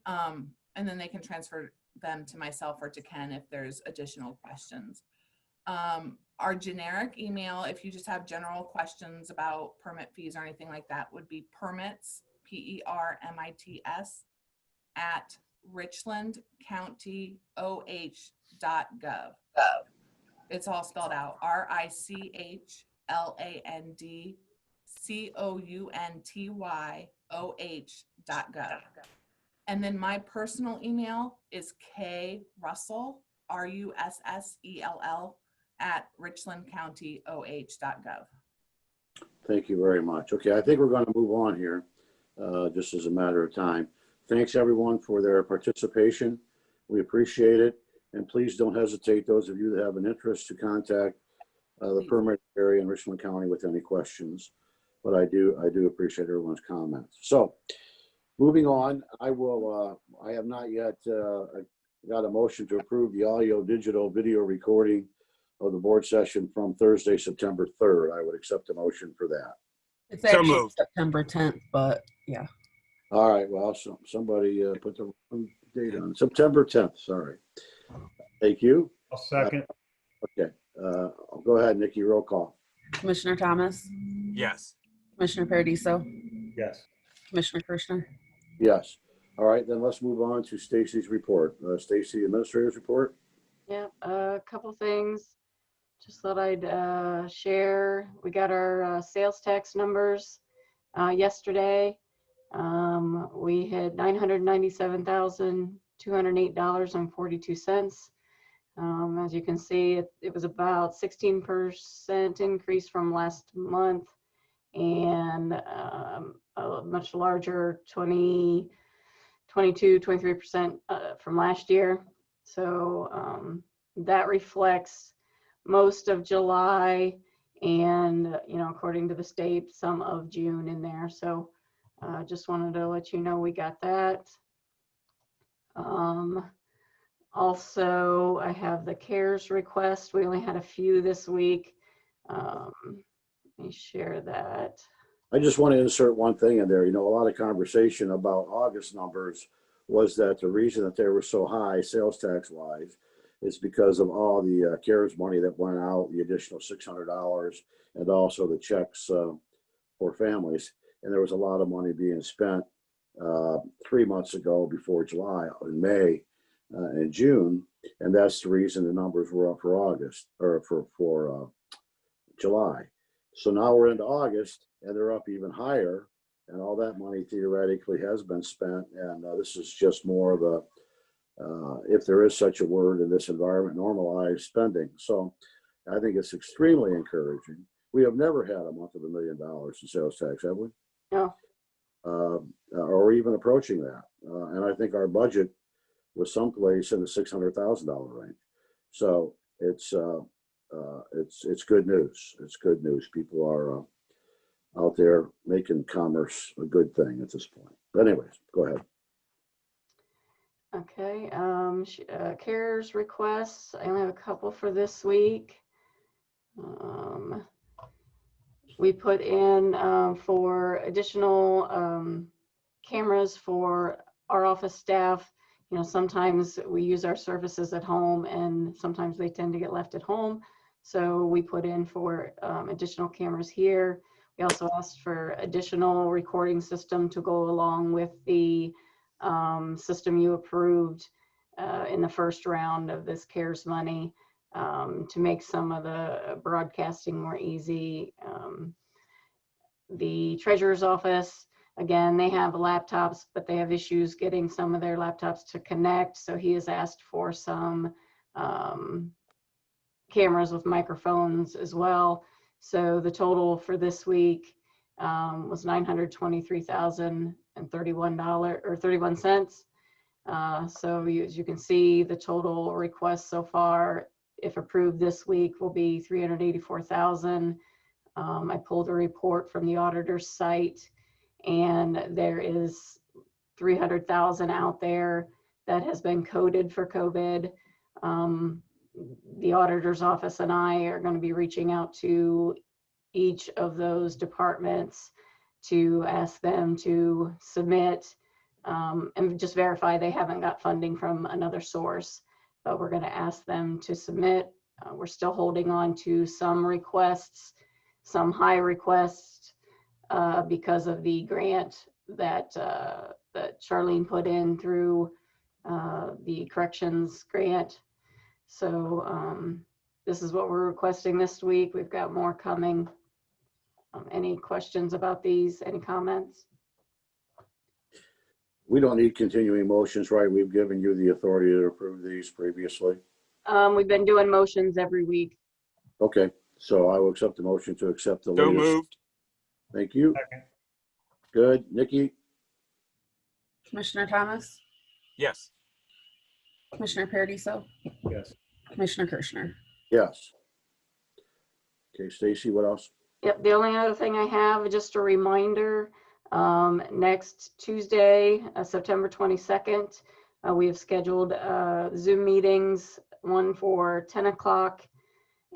And then they can transfer them to myself or to Ken if there's additional questions. Our generic email, if you just have general questions about permit fees or anything like that, would be permits, PERMITS, at richlandcountyoh.gov. It's all spelled out, RICHLANDCOUNTYOH.gov. And then my personal email is krussell, RUSSELL, at richlandcountyoh.gov. Thank you very much. Okay, I think we're going to move on here, just as a matter of time. Thanks everyone for their participation. We appreciate it. And please don't hesitate, those of you that have an interest, to contact the permit area in Richland County with any questions. But I do appreciate everyone's comments. So moving on, I have not yet got a motion to approve the audio digital video recording of the board session from Thursday, September 3rd. I would accept a motion for that. It's actually September 10th, but yeah. All right, well, somebody put the wrong date on September 10th, sorry. Thank you. I'll second. Okay, go ahead, Nikki, roll call. Commissioner Thomas, Yes. Commissioner Paradiso, Yes. Commissioner Kirschner. Yes. All right, then let's move on to Stacy's report. Stacy, Administrator's report. Yeah, a couple things. Just thought I'd share. We got our sales tax numbers yesterday. We had $997,208.42. As you can see, it was about 16% increase from last month, and a much larger 23% from last year. So that reflects most of July and, according to the state, some of June in there. So just wanted to let you know we got that. Also, I have the CARES request. We only had a few this week. Let me share that. I just want to insert one thing in there. A lot of conversation about August numbers was that the reason that they were so high sales tax wise is because of all the CARES money that went out, the additional $600, and also the checks for families. And there was a lot of money being spent 3 months ago before July, in May and June. And that's the reason the numbers were up for August, or for July. So now we're into August and they're up even higher, and all that money theoretically has been spent. And this is just more of a, if there is such a word in this environment, normalized spending. So I think it's extremely encouraging. We have never had a month of $1 million in sales tax, have we? No. Or even approaching that. And I think our budget was someplace in the $600,000 range. So it's good news. It's good news. People are out there making commerce a good thing at this point. But anyways, go ahead. Okay, CARES requests. I only have a couple for this week. We put in for additional cameras for our office staff. Sometimes we use our services at home and sometimes they tend to get left at home. So we put in for additional cameras here. We also asked for additional recording system to go along with the system you approved in the first round of this CARES money to make some of the broadcasting more easy. The treasurer's office, again, they have laptops, but they have issues getting some of their laptops to connect. So he has asked for some cameras with microphones as well. So the total for this week was $923,031.31. So as you can see, the total request so far, if approved this week, will be $384,000. I pulled a report from the auditor's site, and there is $300,000 out there that has been coded for COVID. The auditor's office and I are going to be reaching out to each of those departments to ask them to submit and just verify they haven't got funding from another source. But we're going to ask them to submit. We're still holding on to some requests, some high requests because of the grant that that Charlene put in through the corrections grant. So this is what we're requesting this week. We've got more coming. Any questions about these? Any comments? We don't need continuing motions, right? We've given you the authority to approve these previously. We've been doing motions every week. Okay, so I will accept the motion to accept the So latest. moved. Thank you. Second. Good. Nikki? Commissioner Thomas, Yes. Commissioner Paradiso, Yes. Commissioner Kirschner. Yes. Okay, Stacy, what else? Yep, the only other thing I have, just a reminder, next Tuesday, September 22nd, we have scheduled Zoom meetings, one for 10 o'clock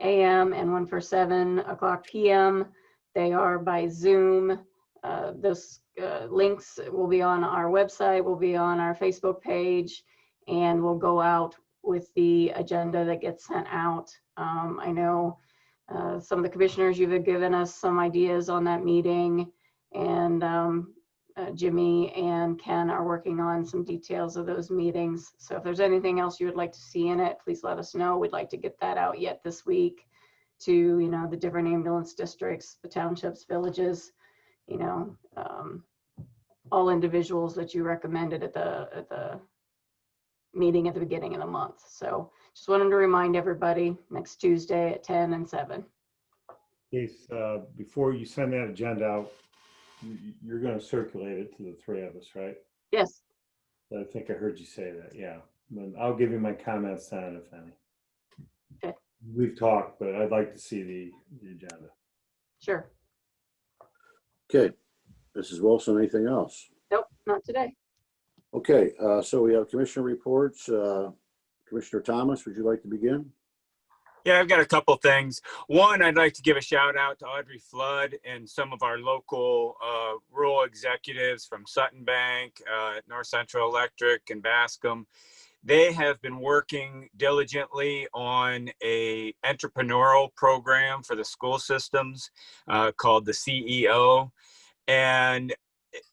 a.m. and one for 7 o'clock p.m. They are by Zoom. Those links will be on our website, will be on our Facebook page, and will go out with the agenda that gets sent out. I know some of the commissioners, you've given us some ideas on that meeting, and Jimmy and Ken are working on some details of those meetings. So if there's anything else you would like to see in it, please let us know. We'd like to get that out yet this week to, you know, the different ambulance districts, the townships, villages, you know, all individuals that you recommended at the meeting at the beginning of the month. So just wanted to remind everybody next Tuesday at 10 and 7. Case, before you send that agenda out, you're going to circulate it to the three of us, right? Yes. I think I heard you say that. Yeah. Then I'll give you my comments on it, if any. Okay. We've talked, but I'd like to see the agenda. Sure. Okay, Mrs. Wilson, anything else? Nope, not today. Okay, so we have commissioner reports. Commissioner Thomas, would you like to begin? Yeah, I've got a couple things. One, I'd like to give a shout out to Audrey Flood and some of our local rural executives from Sutton Bank, North Central Electric, and Bascom. They have been working diligently on a entrepreneurial program for the school systems called the CEO. And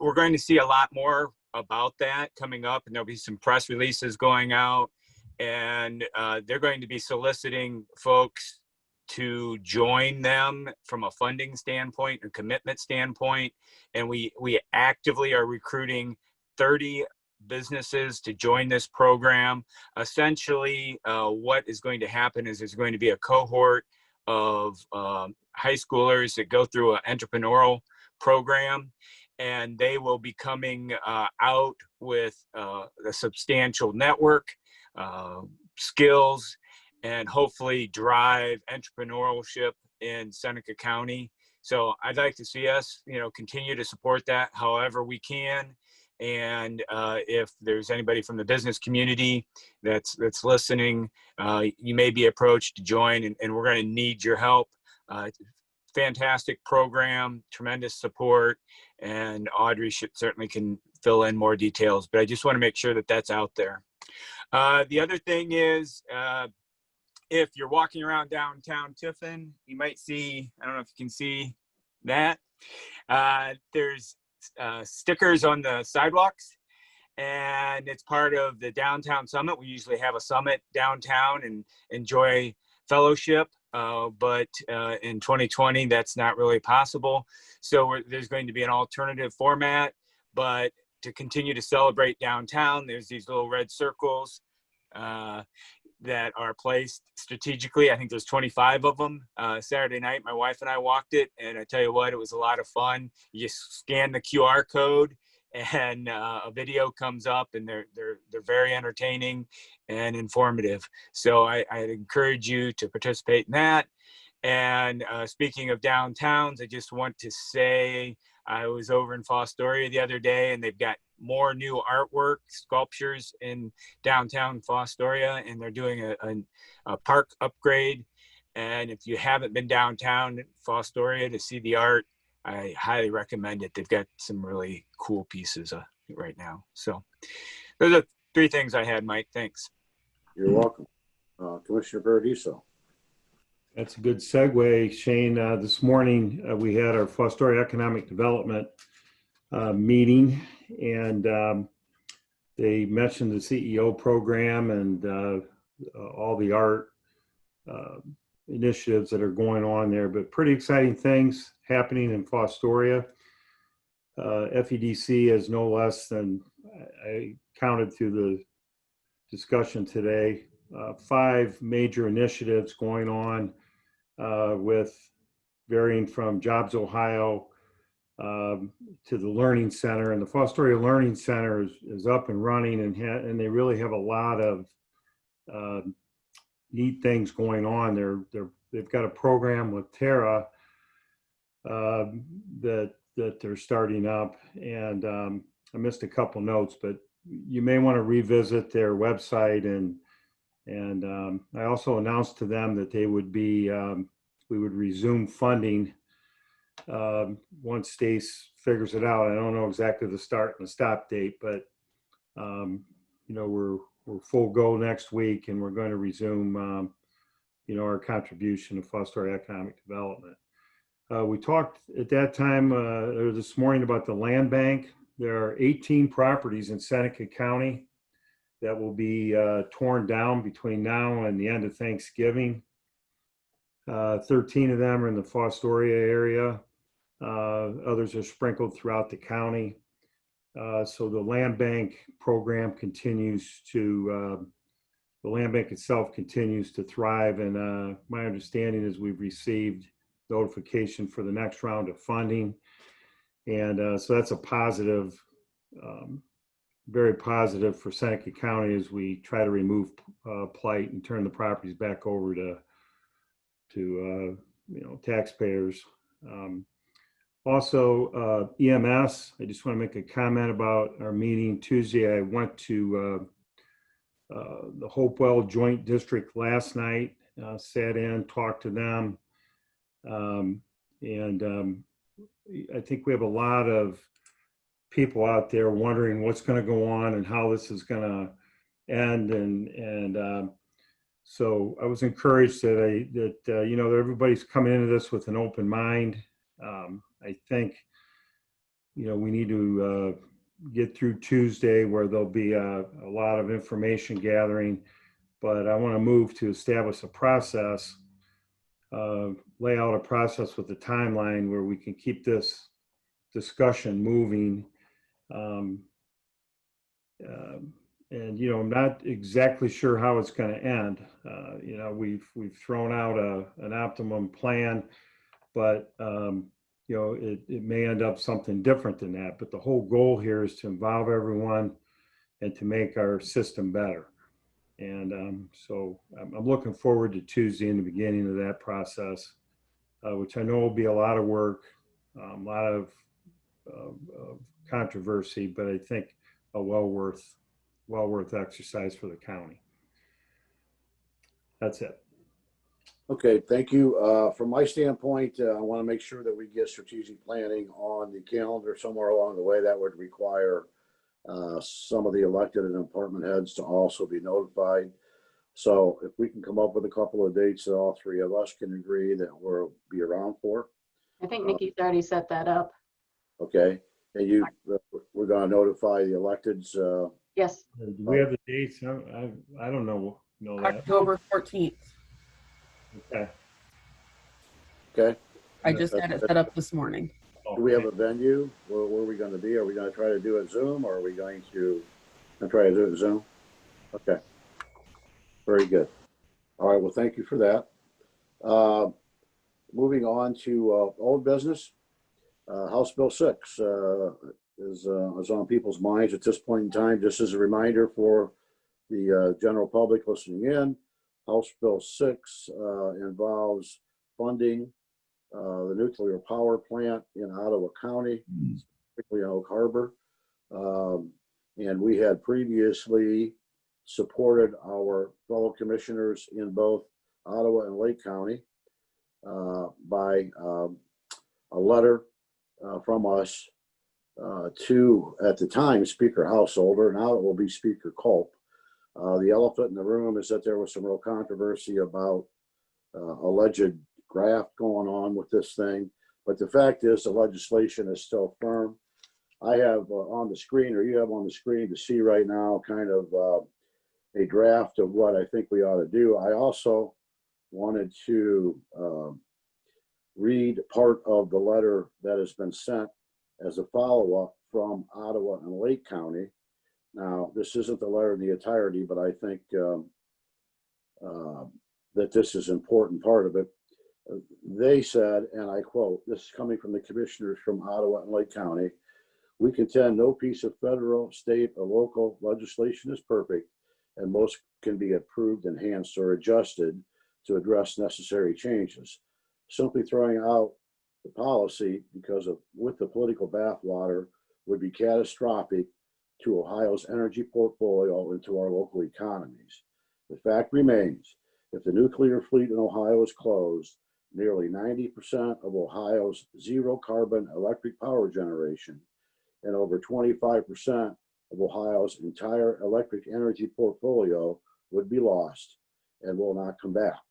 we're going to see a lot more about that coming up, and there'll be some press releases going out. And they're going to be soliciting folks to join them from a funding standpoint and commitment standpoint. And we actively are recruiting 30 businesses to join this program. Essentially, what is going to happen is there's going to be a cohort of high schoolers that go through an entrepreneurial program, and they will be coming out with a substantial network, skills, and hopefully drive entrepreneurship in Seneca County. So I'd like to see us, you know, continue to support that however we can. And if there's anybody from the business community that's listening, you may be approached to join, and we're going to need your help. Fantastic program, tremendous support, and Audrey certainly can fill in more details, but I just want to make sure that that's out there. The other thing is, if you're walking around downtown Tiffin, you might see, I don't know if you can see that, there's stickers on the sidewalks, and it's part of the downtown summit. We usually have a summit downtown and enjoy fellowship, but in 2020, that's not really possible. So there's going to be an alternative format, but to continue to celebrate downtown, there's these little red circles that are placed strategically. I think there's 25 of them. Saturday night, my wife and I walked it, and I tell you what, it was a lot of fun. You just scan the QR code, and a video comes up, and they're very entertaining and informative. So I'd encourage you to participate in that. And speaking of downtowns, I just want to say I was over in Fostoria the other day, and they've got more new artwork, sculptures in downtown Fostoria, and they're doing a park upgrade. And if you haven't been downtown Fostoria to see the art, I highly recommend it. They've got some really cool pieces right now. So those are 3 things I had, Mike. Thanks. You're welcome. Commissioner Paradiso. That's a good segue, Shane. This morning, we had our Fostoria Economic Development meeting, and they mentioned the CEO program and all the art initiatives that are going on there, but pretty exciting things happening in Fostoria. FEDC is no less than, I counted through the discussion today, 5 major initiatives going on with varying from Jobs Ohio to the Learning Center. And the Fostoria Learning Center is up and running, and they really have a lot of neat things going on. They've got a program with Terra that they're starting up, and I missed a couple notes, but you may want to revisit their website. And I also announced to them that they would be we would resume funding once Stace figures it out. I don't know exactly the start and the stop date, but you know, we're full go next week, and we're going to resume you know, our contribution to Fostoria Economic Development. We talked at that time or this morning about the land bank there are 18 properties in Seneca County that will be torn down between now and the end of Thanksgiving. 13 of them are in the Fostoria area. Others are sprinkled throughout the county. So the land bank program continues to, the land bank itself continues to thrive. And my understanding is we've received notification for the next round of funding. And so that's a positive, very positive for Seneca County as we try to remove plight and turn the properties back over to taxpayers. Also, EMS, I just want to make a comment about our meeting Tuesday. I went to the Hopewell Joint District last night, sat in, talked to them. I think we have a lot of people out there wondering what's going to go on and how this is going to end. So I was encouraged that everybody's coming into this with an open mind. I think, we need to get through Tuesday where there'll be a lot of information gathering, but I want to move to establish a process, lay out a process with a timeline where we can keep this discussion moving. I'm not exactly sure how it's going to end. We've thrown out an optimum plan, but it may end up something different than that. But the whole goal here is to involve everyone and to make our system better. And so I'm looking forward to Tuesday in the beginning of that process, which I know will be a lot of work, a lot of controversy, but I think a well worth exercise for the county. That's it. Okay, thank you. From my standpoint, I want to make sure that we get strategic planning on the calendar somewhere along the way. That would require some of the elected and department heads to also be notified. So if we can come up with a couple of dates that all three of us can agree that we'll be around for. I think Nikki's already set that up. Okay, and we're going to notify the electeds. Yes. Do we have the dates? I don't know that. October 14th. Okay. Okay. I just had it set up this morning. Do we have a venue? Where are we going to be? Are we going to try to do it Zoom, or are we going to try to do it Zoom? Okay. Very good. All right. Well, thank you for that. Moving on to old business. House Bill 6 is on people's minds at this point in time. Just as a reminder for the general public listening in, House Bill 6 involves funding the nuclear power plant in Ottawa County, particularly in Oak Harbor. And we had previously supported our fellow commissioners in both Ottawa and Lake County by a letter from us to, at the time, Speaker Householder. Now it will be Speaker Culp. The elephant in the room is that there was some real controversy about alleged graft going on with this thing. But the fact is the legislation is still firm. I have on the screen, or you have on the screen to see right now, kind of a draft of what I think we ought to do. I also wanted to read part of the letter that has been sent as a follow-up from Ottawa and Lake County. Now, this isn't the letter in the entirety, but I think that this is an important part of it. They said, and I quote, this is coming from the commissioners from Ottawa and Lake County, "We contend no piece of federal, state, or local legislation is perfect, and most can be improved, enhanced, or adjusted to address necessary changes. Simply throwing out the policy with the political bathwater would be catastrophic to Ohio's energy portfolio and to our local economies. The fact remains, if the nuclear fleet in Ohio is closed, nearly 90% of Ohio's zero carbon electric power generation and over 25% of Ohio's entire electric energy portfolio would be lost and will not come back.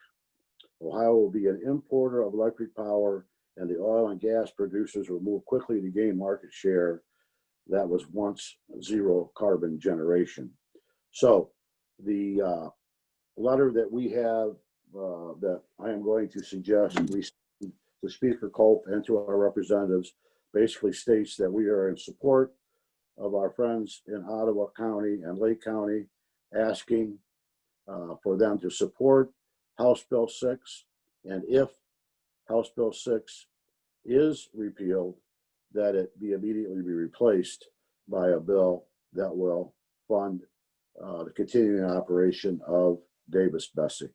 Ohio will be an importer of electric power, and the oil and gas producers will move quickly to gain market share that was once zero carbon generation. So the letter that we have that I am going to suggest we to Speaker Culp and to our representatives basically states that we are in support of our friends in Ottawa County and Lake County, asking for them to support House Bill 6, and if House Bill 6 is repealed, that it be immediately be replaced by a bill that will fund the continuing operation of Davis-Besse.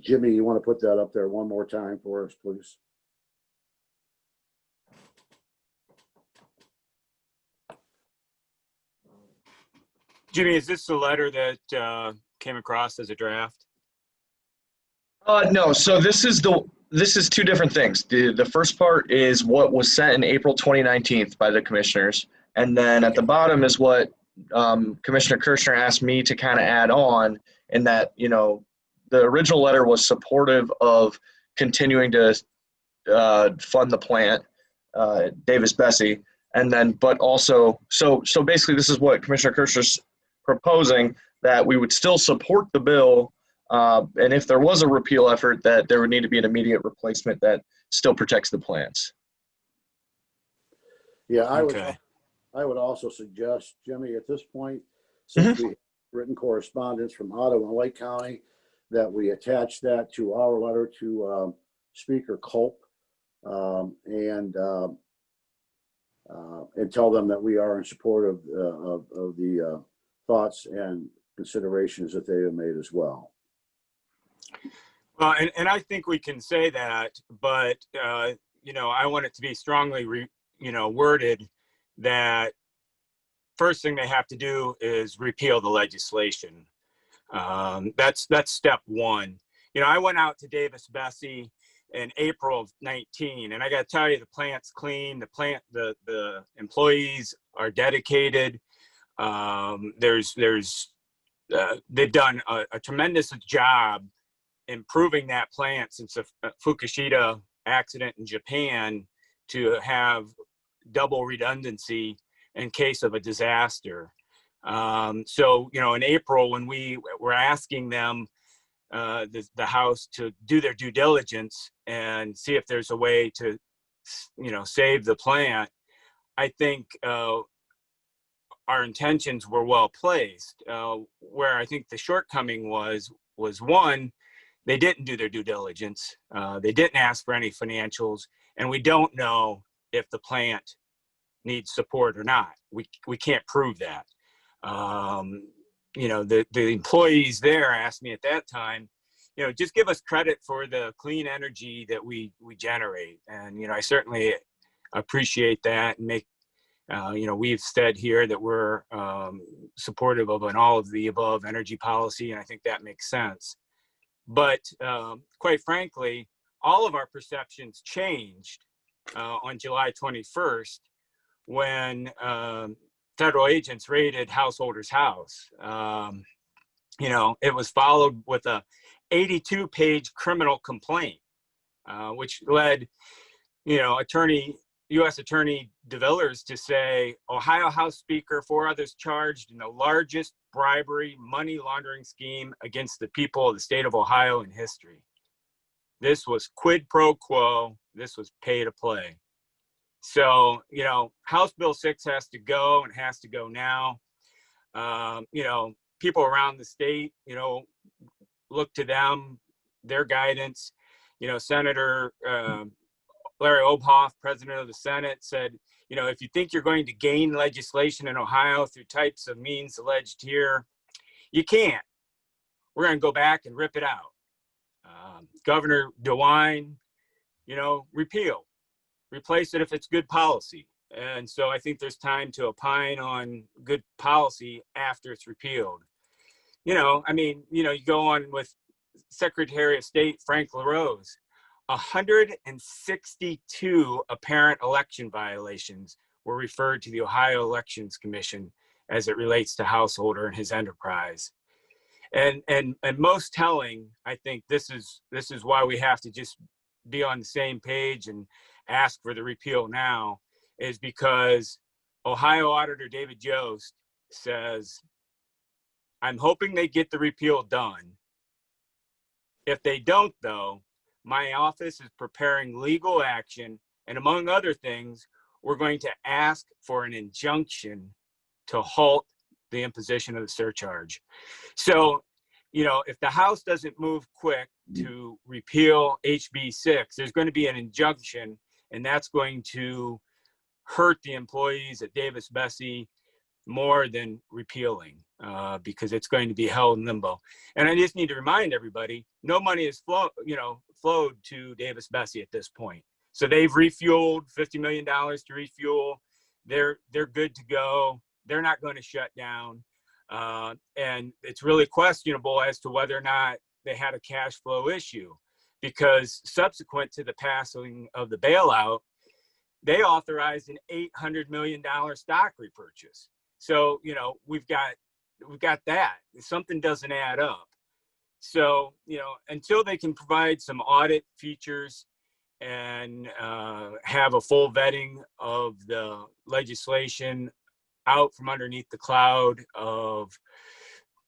Jimmy, you want to put that up there one more time for us, please? Jimmy, is this the letter that came across as a draft? No, so this is two different things. The first part is what was sent in April 2019 by the commissioners, and then at the bottom is what Commissioner Kirchner asked me to kind of add on, in that, you know, the original letter was supportive of continuing to fund the plant, Davis-Besse, and then, but also, so basically this is what Commissioner Kirchner's proposing, that we would still support the bill, and if there was a repeal effort, that there would need to be an immediate replacement that still protects the plants. Yeah, Okay. I would also suggest, Jimmy, at this point, since we have written correspondence from Ottawa and Lake County, that we attach that to our letter to Speaker Culp, and tell them that we are in support of the thoughts and considerations that they have made as well. Well, and I think we can say that, but you know, I want it to be strongly, worded that first thing they have to do is repeal the legislation. That's step one. You know, I went out to Davis-Besse in April of 19, and I got to tell you, the plant's clean. The employees are dedicated. They've done a tremendous job improving that plant since the Fukushima accident in Japan, to have double redundancy in case of a disaster. So, you know, in April, when we were asking them, the House, to do their due diligence and see if there's a way to, you know, save the plant, I think our intentions were well placed. Where I think the shortcoming was one, they didn't do their due diligence. They didn't ask for any financials, and we don't know if the plant needs support or not. We can't prove that. You know, the employees there asked me at that time, you know, just give us credit for the clean energy that we generate. And, you know, I certainly appreciate that, and make, you know, we've said here that we're supportive of an all of the above energy policy, and I think that makes sense. But quite frankly, all of our perceptions changed on July 21st when federal agents raided householder's house. You know, it was followed with a 82-page criminal complaint, which led, you know, U.S. Attorney DeVillers to say, Ohio House Speaker, 4 others charged in the largest bribery money laundering scheme against the people of the state of Ohio in history. This was quid pro quo. This was pay to play. So, you know, House Bill 6 has to go, and has to go now. You know, people around the state, you know, look to them, their guidance. You know, Senator Larry Obhoff, president of the Senate, said, you know, if you think you're going to gain legislation in Ohio through types of means alleged here, you can't. We're going to go back and rip it out. Governor DeWine, you know, replace it if it's good policy. And so I think there's time to opine on good policy after it's repealed. You know, I mean, you know, you go on with Secretary of State Frank LaRose, 162 apparent election violations were referred to the Ohio Elections Commission as it relates to Householder and his enterprise. And most telling, I think this is why we have to just be on the same page and ask for the repeal now is because Ohio Auditor David Jost says, I'm hoping they get the repeal done. If they don't, though, my office is preparing legal action, and among other things, we're going to ask for an injunction to halt the imposition of the surcharge. So, you know, if the House doesn't move quick to repeal HB 6, there's going to be an injunction, and that's going to hurt the employees at Davis-Besse more than repealing, because it's going to be held in limbo. And I just need to remind everybody, no money has flowed to Davis-Besse at this point. So they've refueled $50 million to refuel. They're good to go. They're not going to shut down. And it's really questionable as to whether or not they had a cash flow issue, because subsequent to the passing of the bailout, they authorized an $800 million stock repurchase. So, you know, we've got that. Something doesn't add up. So, you know, until they can provide some audit features and have a full vetting of the legislation out from underneath the cloud of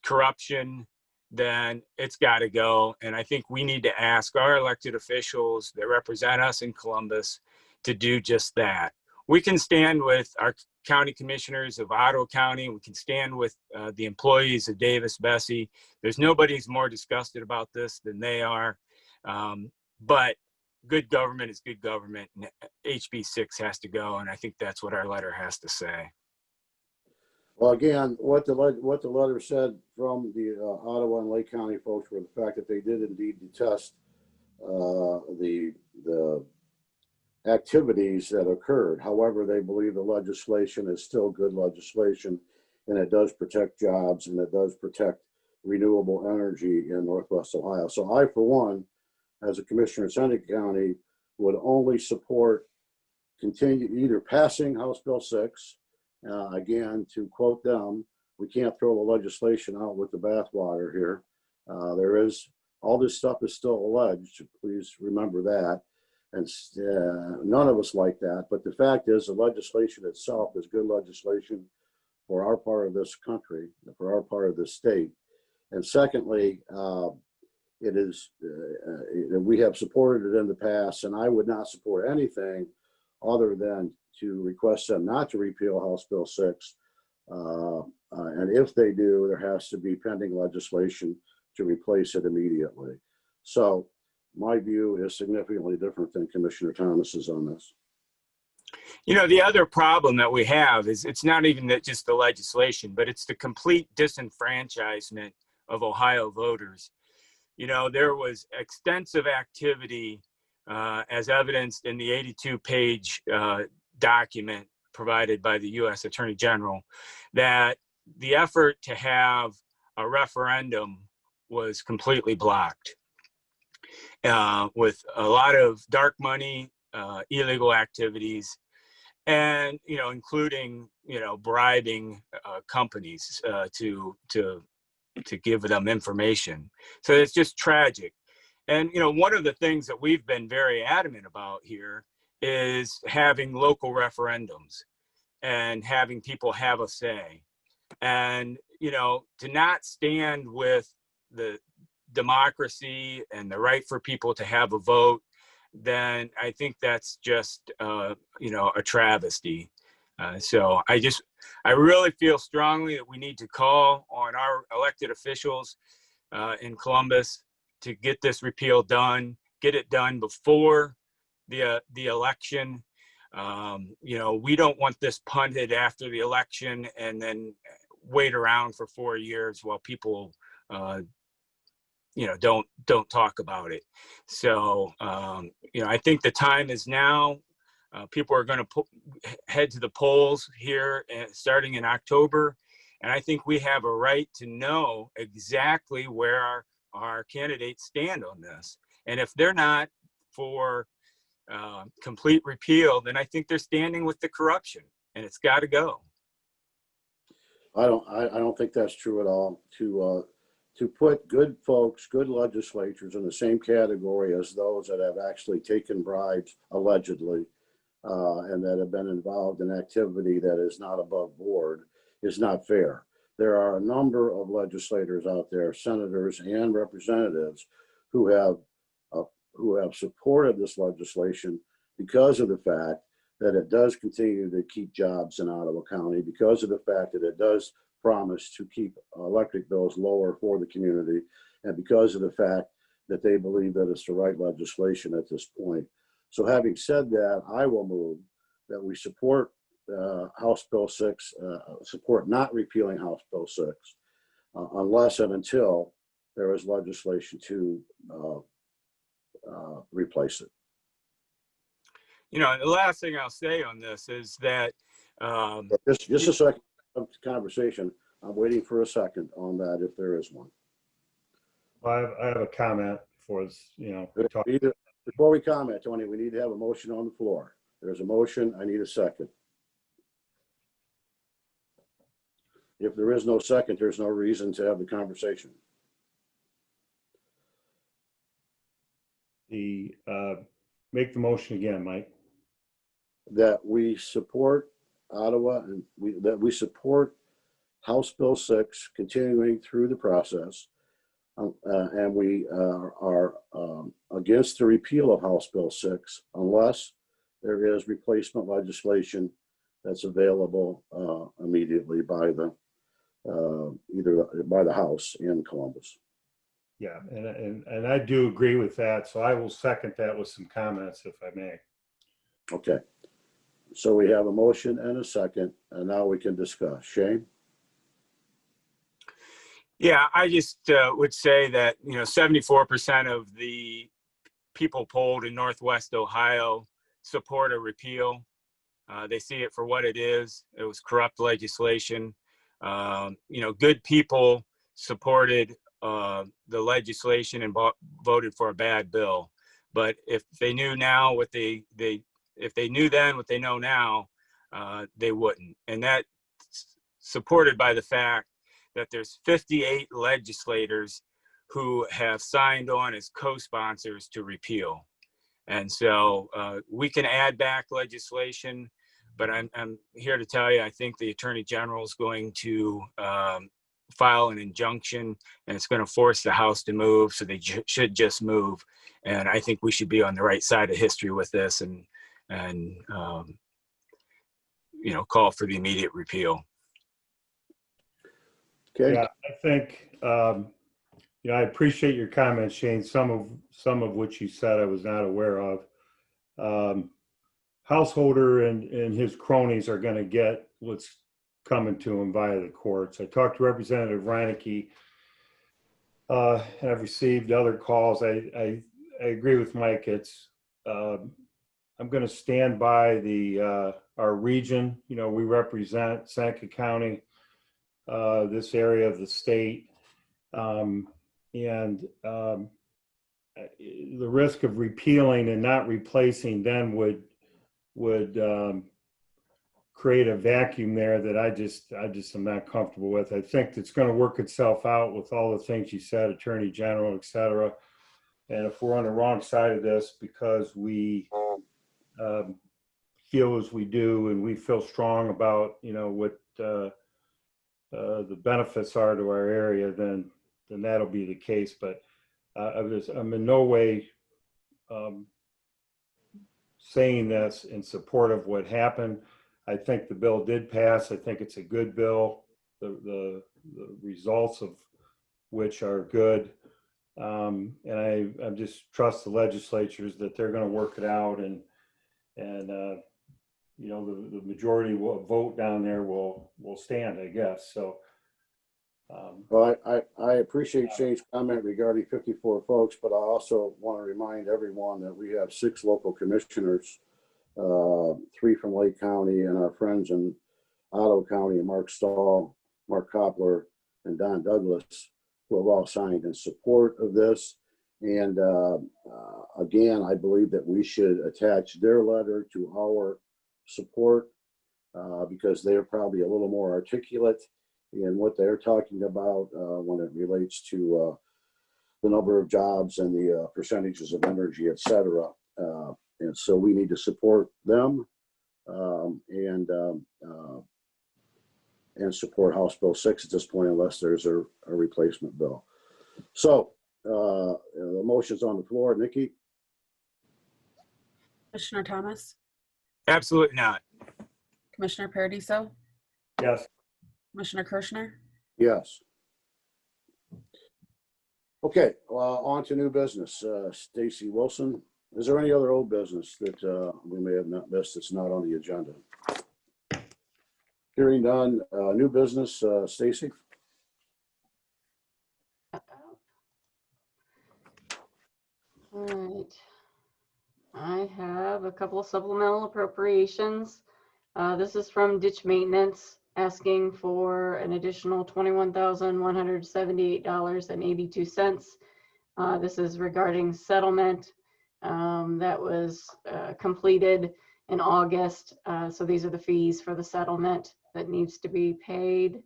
corruption, then it's got to go. And I think we need to ask our elected officials that represent us in Columbus to do just that. We can stand with our county commissioners of Ottawa County. We can stand with the employees of Davis-Besse. There's nobody who's more disgusted about this than they are. But good government is good government, and HB 6 has to go. And I think that's what our letter has to say. Well, again, what the letter said from the Ottawa and Lake County folks were the fact that they did indeed detest the activities that occurred. However, they believe the legislation is still good legislation, and it does protect jobs, and it does protect renewable energy in Northwest Ohio. So I, for one, as a commissioner in Seneca County, would only support either passing House Bill 6. Again, to quote them, we can't throw the legislation out with the bathwater here. All this stuff is still alleged. Please remember that. And none of us like that. But the fact is, the legislation itself is good legislation for our part of this country, for our part of this state. And secondly, it is we have supported it in the past, and I would not support anything other than to request them not to repeal House Bill 6. And if they do, there has to be pending legislation to replace it immediately. So my view is significantly different than Commissioner Thomas's on this. You know, the other problem that we have is it's not even just the legislation, but it's the complete disenfranchisement of Ohio voters. You know, there was extensive activity as evidenced in the 82-page document provided by the U.S. Attorney General, that the effort to have a referendum was completely blocked with a lot of dark money, illegal activities, and, you know, including, you know, bribing companies to give them information. So it's just tragic. And, you know, one of the things that we've been very adamant about here is having local referendums and having people have a say. And, you know, to not stand with the democracy and the right for people to have a vote, then I think that's just, you know, a travesty. So I really feel strongly that we need to call on our elected officials in Columbus to get this repeal done, get it done before the election. You know, we don't want this punted after the election and then wait around for 4 years while people, you know, don't talk about it. So, you know, I think the time is now. People are going to head to the polls here starting in October. And I think we have a right to know exactly where our candidates stand on this. And if they're not for complete repeal, then I think they're standing with the corruption, and it's got to go. I don't think that's true at all. To to put good folks, good legislators in the same category as those that have actually taken bribes allegedly and that have been involved in activity that is not above board is not fair. There are a number of legislators out there, senators and representatives, who have supported this legislation because of the fact that it does continue to keep jobs in Ottawa County, because of the fact that it does promise to keep electric bills lower for the community, and because of the fact that they believe that it's the right legislation at this point. So having said that, I will move that we support House Bill 6, support not repealing House Bill 6, unless and until there is legislation to replace it. You know, the last thing I'll say on this is that Just a second of conversation. I'm waiting for a second on that if there is one. I have a comment for this, you know. Before we comment, Tony, we need to have a motion on the floor. There's a motion. I need a second. If there is no second, there's no reason to have the conversation. Make the motion again, Mike. That we support Ottawa and that we support House Bill 6 continuing through the process. And we are against the repeal of House Bill 6 unless there is replacement legislation that's available immediately by the either by the House in Columbus. Yeah, and I do agree with that. So I will second that with some comments, if I may. Okay. So we have a motion and a second, and now we can discuss. Shane? Yeah, I just would say that, you know, 74% of the people polled in Northwest Ohio support a repeal. They see it for what it is. It was corrupt legislation. You know, good people supported the legislation and voted for a bad bill. But if they knew now what if they knew then what they know now, they wouldn't. And that's supported by the fact that there's 58 legislators who have signed on as co-sponsors to repeal. And so we can add back legislation, but I'm here to tell you, I think the Attorney General is going to file an injunction, and it's going to force the House to move, so they should just move. And I think we should be on the right side of history with this and you know, call for the immediate repeal. Okay. Yeah, I think, you know, I appreciate your comments, Shane. Some of which you said I was not aware of. Householder and his cronies are going to get what's coming to him via the courts. I talked to Representative Reinecke, and I've received other calls. I agree with Mike. It's I'm going to stand by our region. You know, we represent Seneca County, this area of the state, and the risk of repealing and not replacing then would create a vacuum there that I just am not comfortable with. I think it's going to work itself out with all the things you said, Attorney General, et cetera. And if we're on the wrong side of this because we feel as we do and we feel strong about, you know, what the benefits are to our area, then that'll be the case. But I'm in no way saying this in support of what happened. I think the bill did pass. I think it's a good bill. The results of which are good. And I just trust the legislatures that they're going to work it out, and you know, the majority will vote down there will stand, I guess. So. Well, I appreciate Shane's comment regarding 54 folks, but I also want to remind everyone that we have 6 local commissioners, 3 from Lake County, and our friends in Ottawa County, Mark Stahl, Mark Koppler, and Don Douglas, who have all signed in support of this. And again, I believe that we should attach their letter to our support because they're probably a little more articulate and what they're talking about when it relates to the number of jobs and the percentages of energy, et cetera. And so we need to support them and support House Bill 6 at this point, unless there's a replacement bill. So the motion's on the floor. Nikki? Commissioner Thomas, Absolutely not. Commissioner Paradiso, Yes. Commissioner Kirschner. Yes. Okay, on to new business. Stacey Wilson, is there any other old business that we may have not missed that's not on the agenda? Hearing none, new business, Stacey? All right. I have a couple of supplemental appropriations. This is from ditch maintenance, asking for an additional $21,178.82. This is regarding settlement that was completed in August. So these are the fees for the settlement that needs to be paid.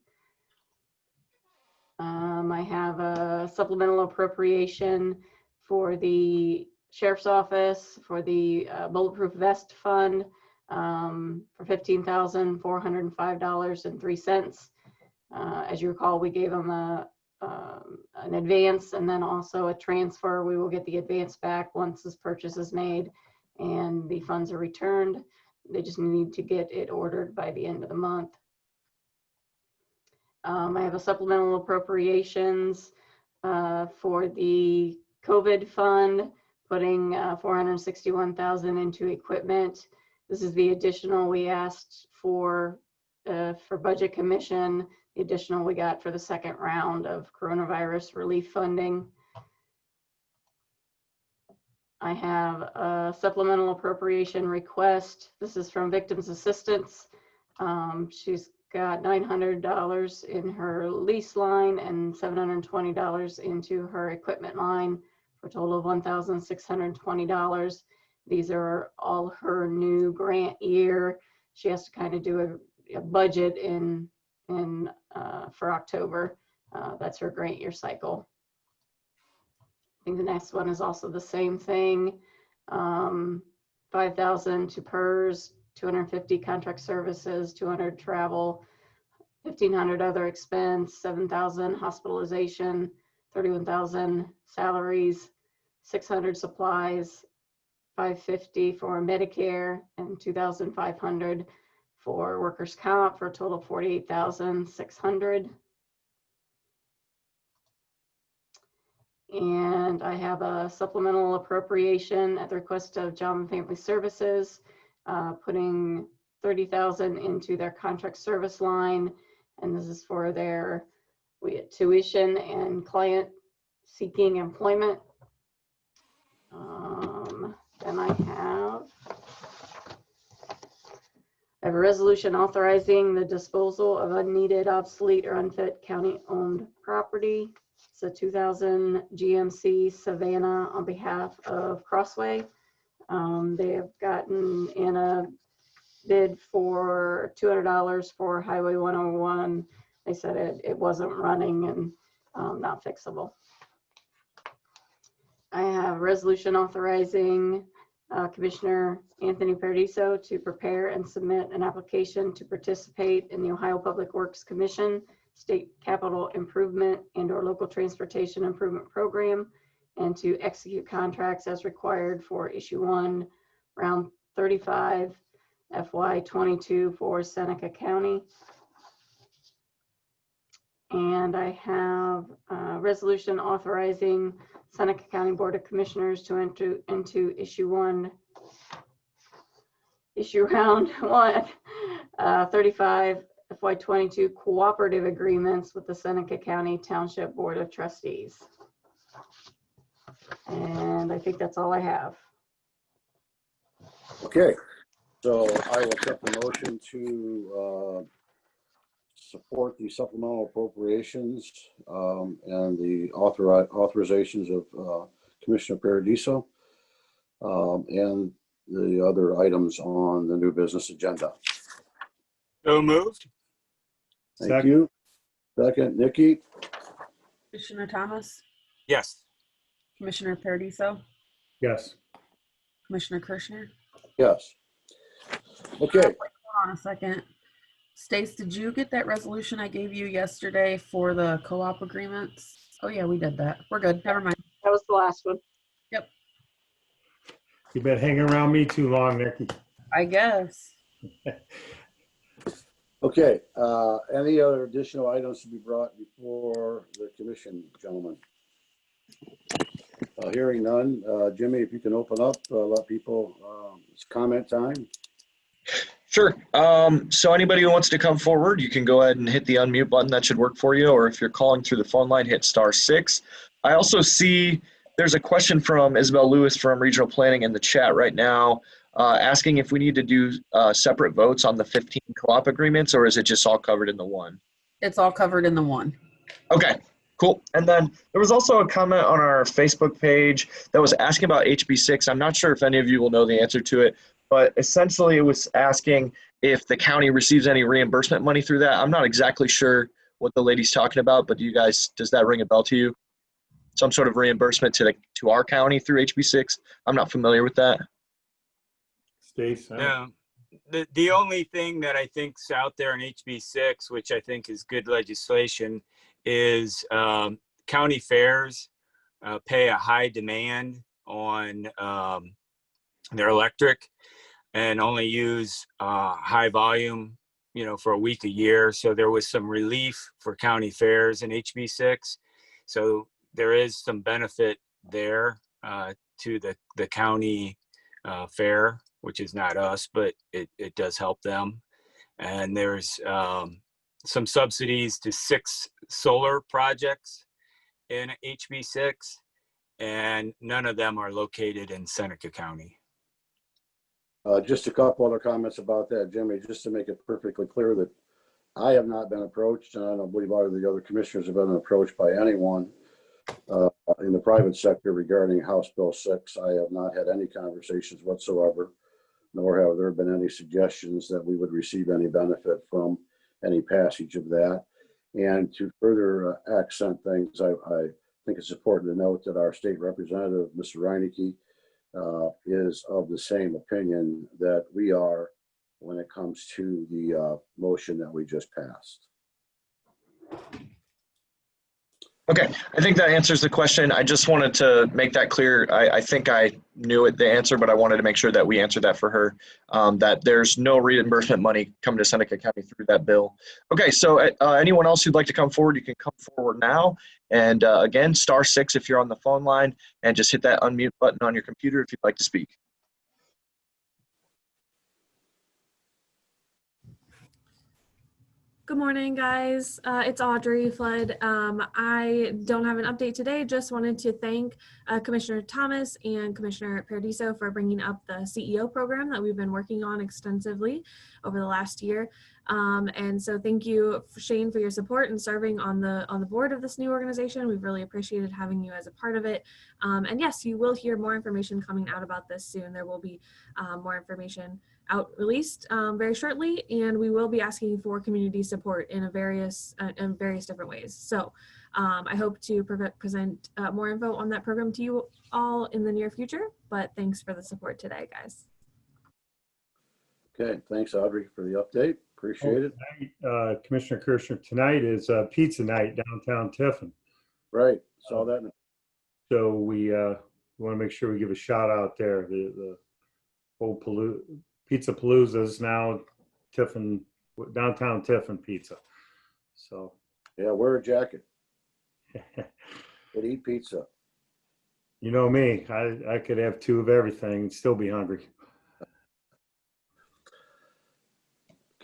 I have a supplemental appropriation for the Sheriff's Office for the Bulletproof Vest Fund for $15,405.03. As you recall, we gave them an advance and then also a transfer. We will get the advance back once this purchase is made and the funds are returned. They just need to get it ordered by the end of the month. I have a supplemental appropriations for the COVID fund, putting $461,000 into equipment. This is the additional we asked for Budget Commission, the additional we got for the second round of coronavirus relief funding. I have a supplemental appropriation request. This is from Victims Assistance. She's got $900 in her lease line and $720 into her equipment line for a total of $1,620. These are all her new grant year. She has to kind of do a budget for October. That's her grant year cycle. I think the next one is also the same thing. $5,000 to PERS, 250 contract services, 200 travel, 1,500 other expense, 7,000 hospitalization, 31,000 salaries, 600 supplies, 550 for Medicare, and 2,500 for workers' comp, for a total of 48,600. And I have a supplemental appropriation at the request of Job and Family Services, putting 30,000 into their contract service line, and this is for their tuition and client seeking employment. Then I have a resolution authorizing the disposal of unneeded, obsolete, or unfit county-owned property. It's a 2000 GMC Savannah on behalf of Crossway. They have gotten in a bid for $200 for Highway 101. They said it wasn't running and not fixable. I have a resolution authorizing Commissioner Anthony Paradiso to prepare and submit an application to participate in the Ohio Public Works Commission State Capital Improvement and/or Local Transportation Improvement Program, and to execute contracts as required for Issue 1, Round 35, FY22 for Seneca County. And I have a resolution authorizing Seneca County Board of Commissioners to enter into Issue Round 1, 35 FY22 cooperative agreements with the Seneca County Township Board of Trustees. And I think that's all I have. Okay, so I will accept the motion to support the supplemental appropriations and the authorizations of Commissioner Paradiso and the other items on the new business agenda. So moved. Thank you. Second, Nikki? Commissioner Thomas, Yes. Commissioner Paradiso, Yes. Commissioner Kirschner. Yes. Okay, Hold on a second. Stace, did you get that resolution I gave you yesterday for the co-op agreements? Oh yeah, we did that. We're good. Never mind. That was the last one. Yep, You've been hanging around me too long, Nikki. I guess. okay. Any other additional items to be brought before the commission, gentlemen? Hearing none. Jimmy, if you can open up, let people, it's comment time. Sure. So anybody who wants to come forward, you can go ahead and hit the unmute button. That should work for you. Or if you're calling through the phone line, hit *6. I also see there's a question from Isabel Lewis from Regional Planning in the chat right now, asking if we need to do separate votes on the 15 co-op agreements, or is it just all covered in the one? It's all covered in the one. Okay, cool. And then there was also a comment on our Facebook page that was asking about HB6. I'm not sure if any of you will know the answer to it, but essentially it was asking if the county receives any reimbursement money through that. I'm not exactly sure what the lady's talking about, but does that ring a bell to you? Some sort of reimbursement to our county through HB6? I'm not familiar with that. Stace? No. The only thing that I think's out there in HB6, which I think is good legislation, is county fairs pay a high demand on their electric and only use high volume, for a week a year. So there was some relief for county fairs in HB6. So there is some benefit there to the county fair, which is not us, but it does help them. And there's some subsidies to 6 solar projects in HB6, and none of them are located in Seneca County. Just a couple other comments about that, Jimmy, just to make it perfectly clear that I have not been approached, and I don't believe either of the other commissioners have been approached by anyone in the private sector regarding House Bill 6. I have not had any conversations whatsoever, nor have there been any suggestions that we would receive any benefit from any passage of that. And to further accent things, I think it's important to note that our state representative, Mr. Reinecke, is of the same opinion that we are when it comes to the motion that we just passed. Okay, I think that answers the question. I just wanted to make that clear. I think I knew the answer, but I wanted to make sure that we answered that for her, that there's no reimbursement money coming to Seneca County through that bill. Okay, so anyone else who'd like to come forward, you can come forward now. And again, *6 if you're on the phone line, and just hit that unmute button on your computer if you'd like to speak. Good morning, guys. It's Audrey Flood. I don't have an update today. Just wanted to thank Commissioner Thomas and Commissioner Paradiso for bringing up the CEO program that we've been working on extensively over the last year. And so thank you, Shane, for your support and serving on the board of this new organization. We've really appreciated having you as a part of it. And yes, you will hear more information coming out about this soon. There will be more information released very shortly, and we will be asking for community support in various different ways. So I hope to present more info on that program to you all in the near future, but thanks for the support today, guys. Okay, thanks, Audrey, for the update. Appreciate it. Commissioner Kirschner, tonight is pizza night downtown Tiffin. Right, saw that. So we want to make sure we give a shout out there. The whole Pizza Palooza is now Tiffin, downtown Tiffin pizza. So yeah, wear a jacket. And eat pizza. You know me, I could have 2 of everything and still be hungry.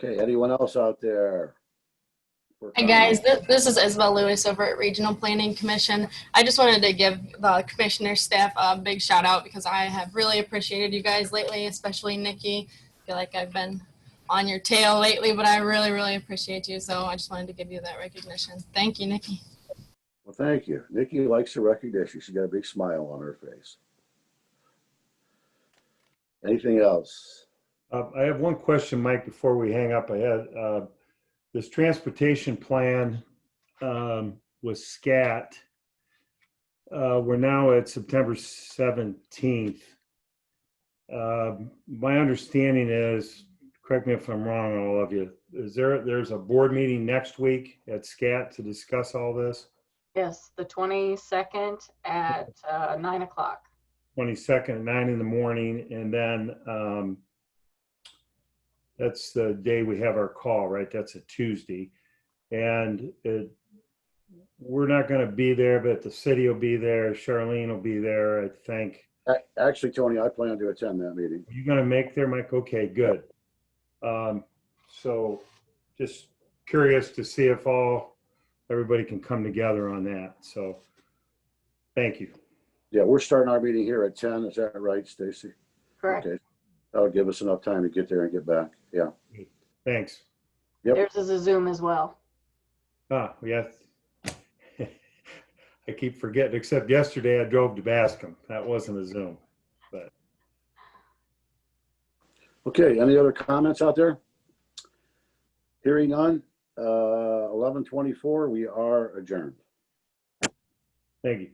Okay, anyone else out there? Hey guys, this is Isabel Lewis over at Regional Planning Commission. I just wanted to give the commissioner staff a big shout out because I have really appreciated you guys lately, especially Nikki. I feel like I've been on your tail lately, but I really, really appreciate you. So I just wanted to give you that recognition. Thank you, Nikki. Well, thank you. Nikki likes the recognition. She's got a big smile on her face. Anything else? I have one question, Mike, before we hang up. I had this transportation plan with SCAT. We're now at September 17th. My understanding is, correct me if I'm wrong, all of you, there's a board meeting next week at SCAT to discuss all this? Yes, the 22nd at 9 o'clock. 22nd at 9 in the morning, and then that's the day we have our call, right? That's a Tuesday. And we're not going to be there, but the city will be there. Charlene will be there, I think. Actually, Tony, I plan to attend that meeting. Are you going to make there, Mike? Okay, good. So just curious to see if everybody can come together on that. So thank you. Yeah, we're starting our meeting here at 10. Is that right, Stacey? Correct. Okay. That'll give us enough time to get there and get back. Yeah. Thanks. Yep. There's a Zoom as well. Yes. I keep forgetting, except yesterday I drove to Bascom. That wasn't a Zoom, but. Okay, any other comments out there? Hearing none, 11:24, we are adjourned. Thank you.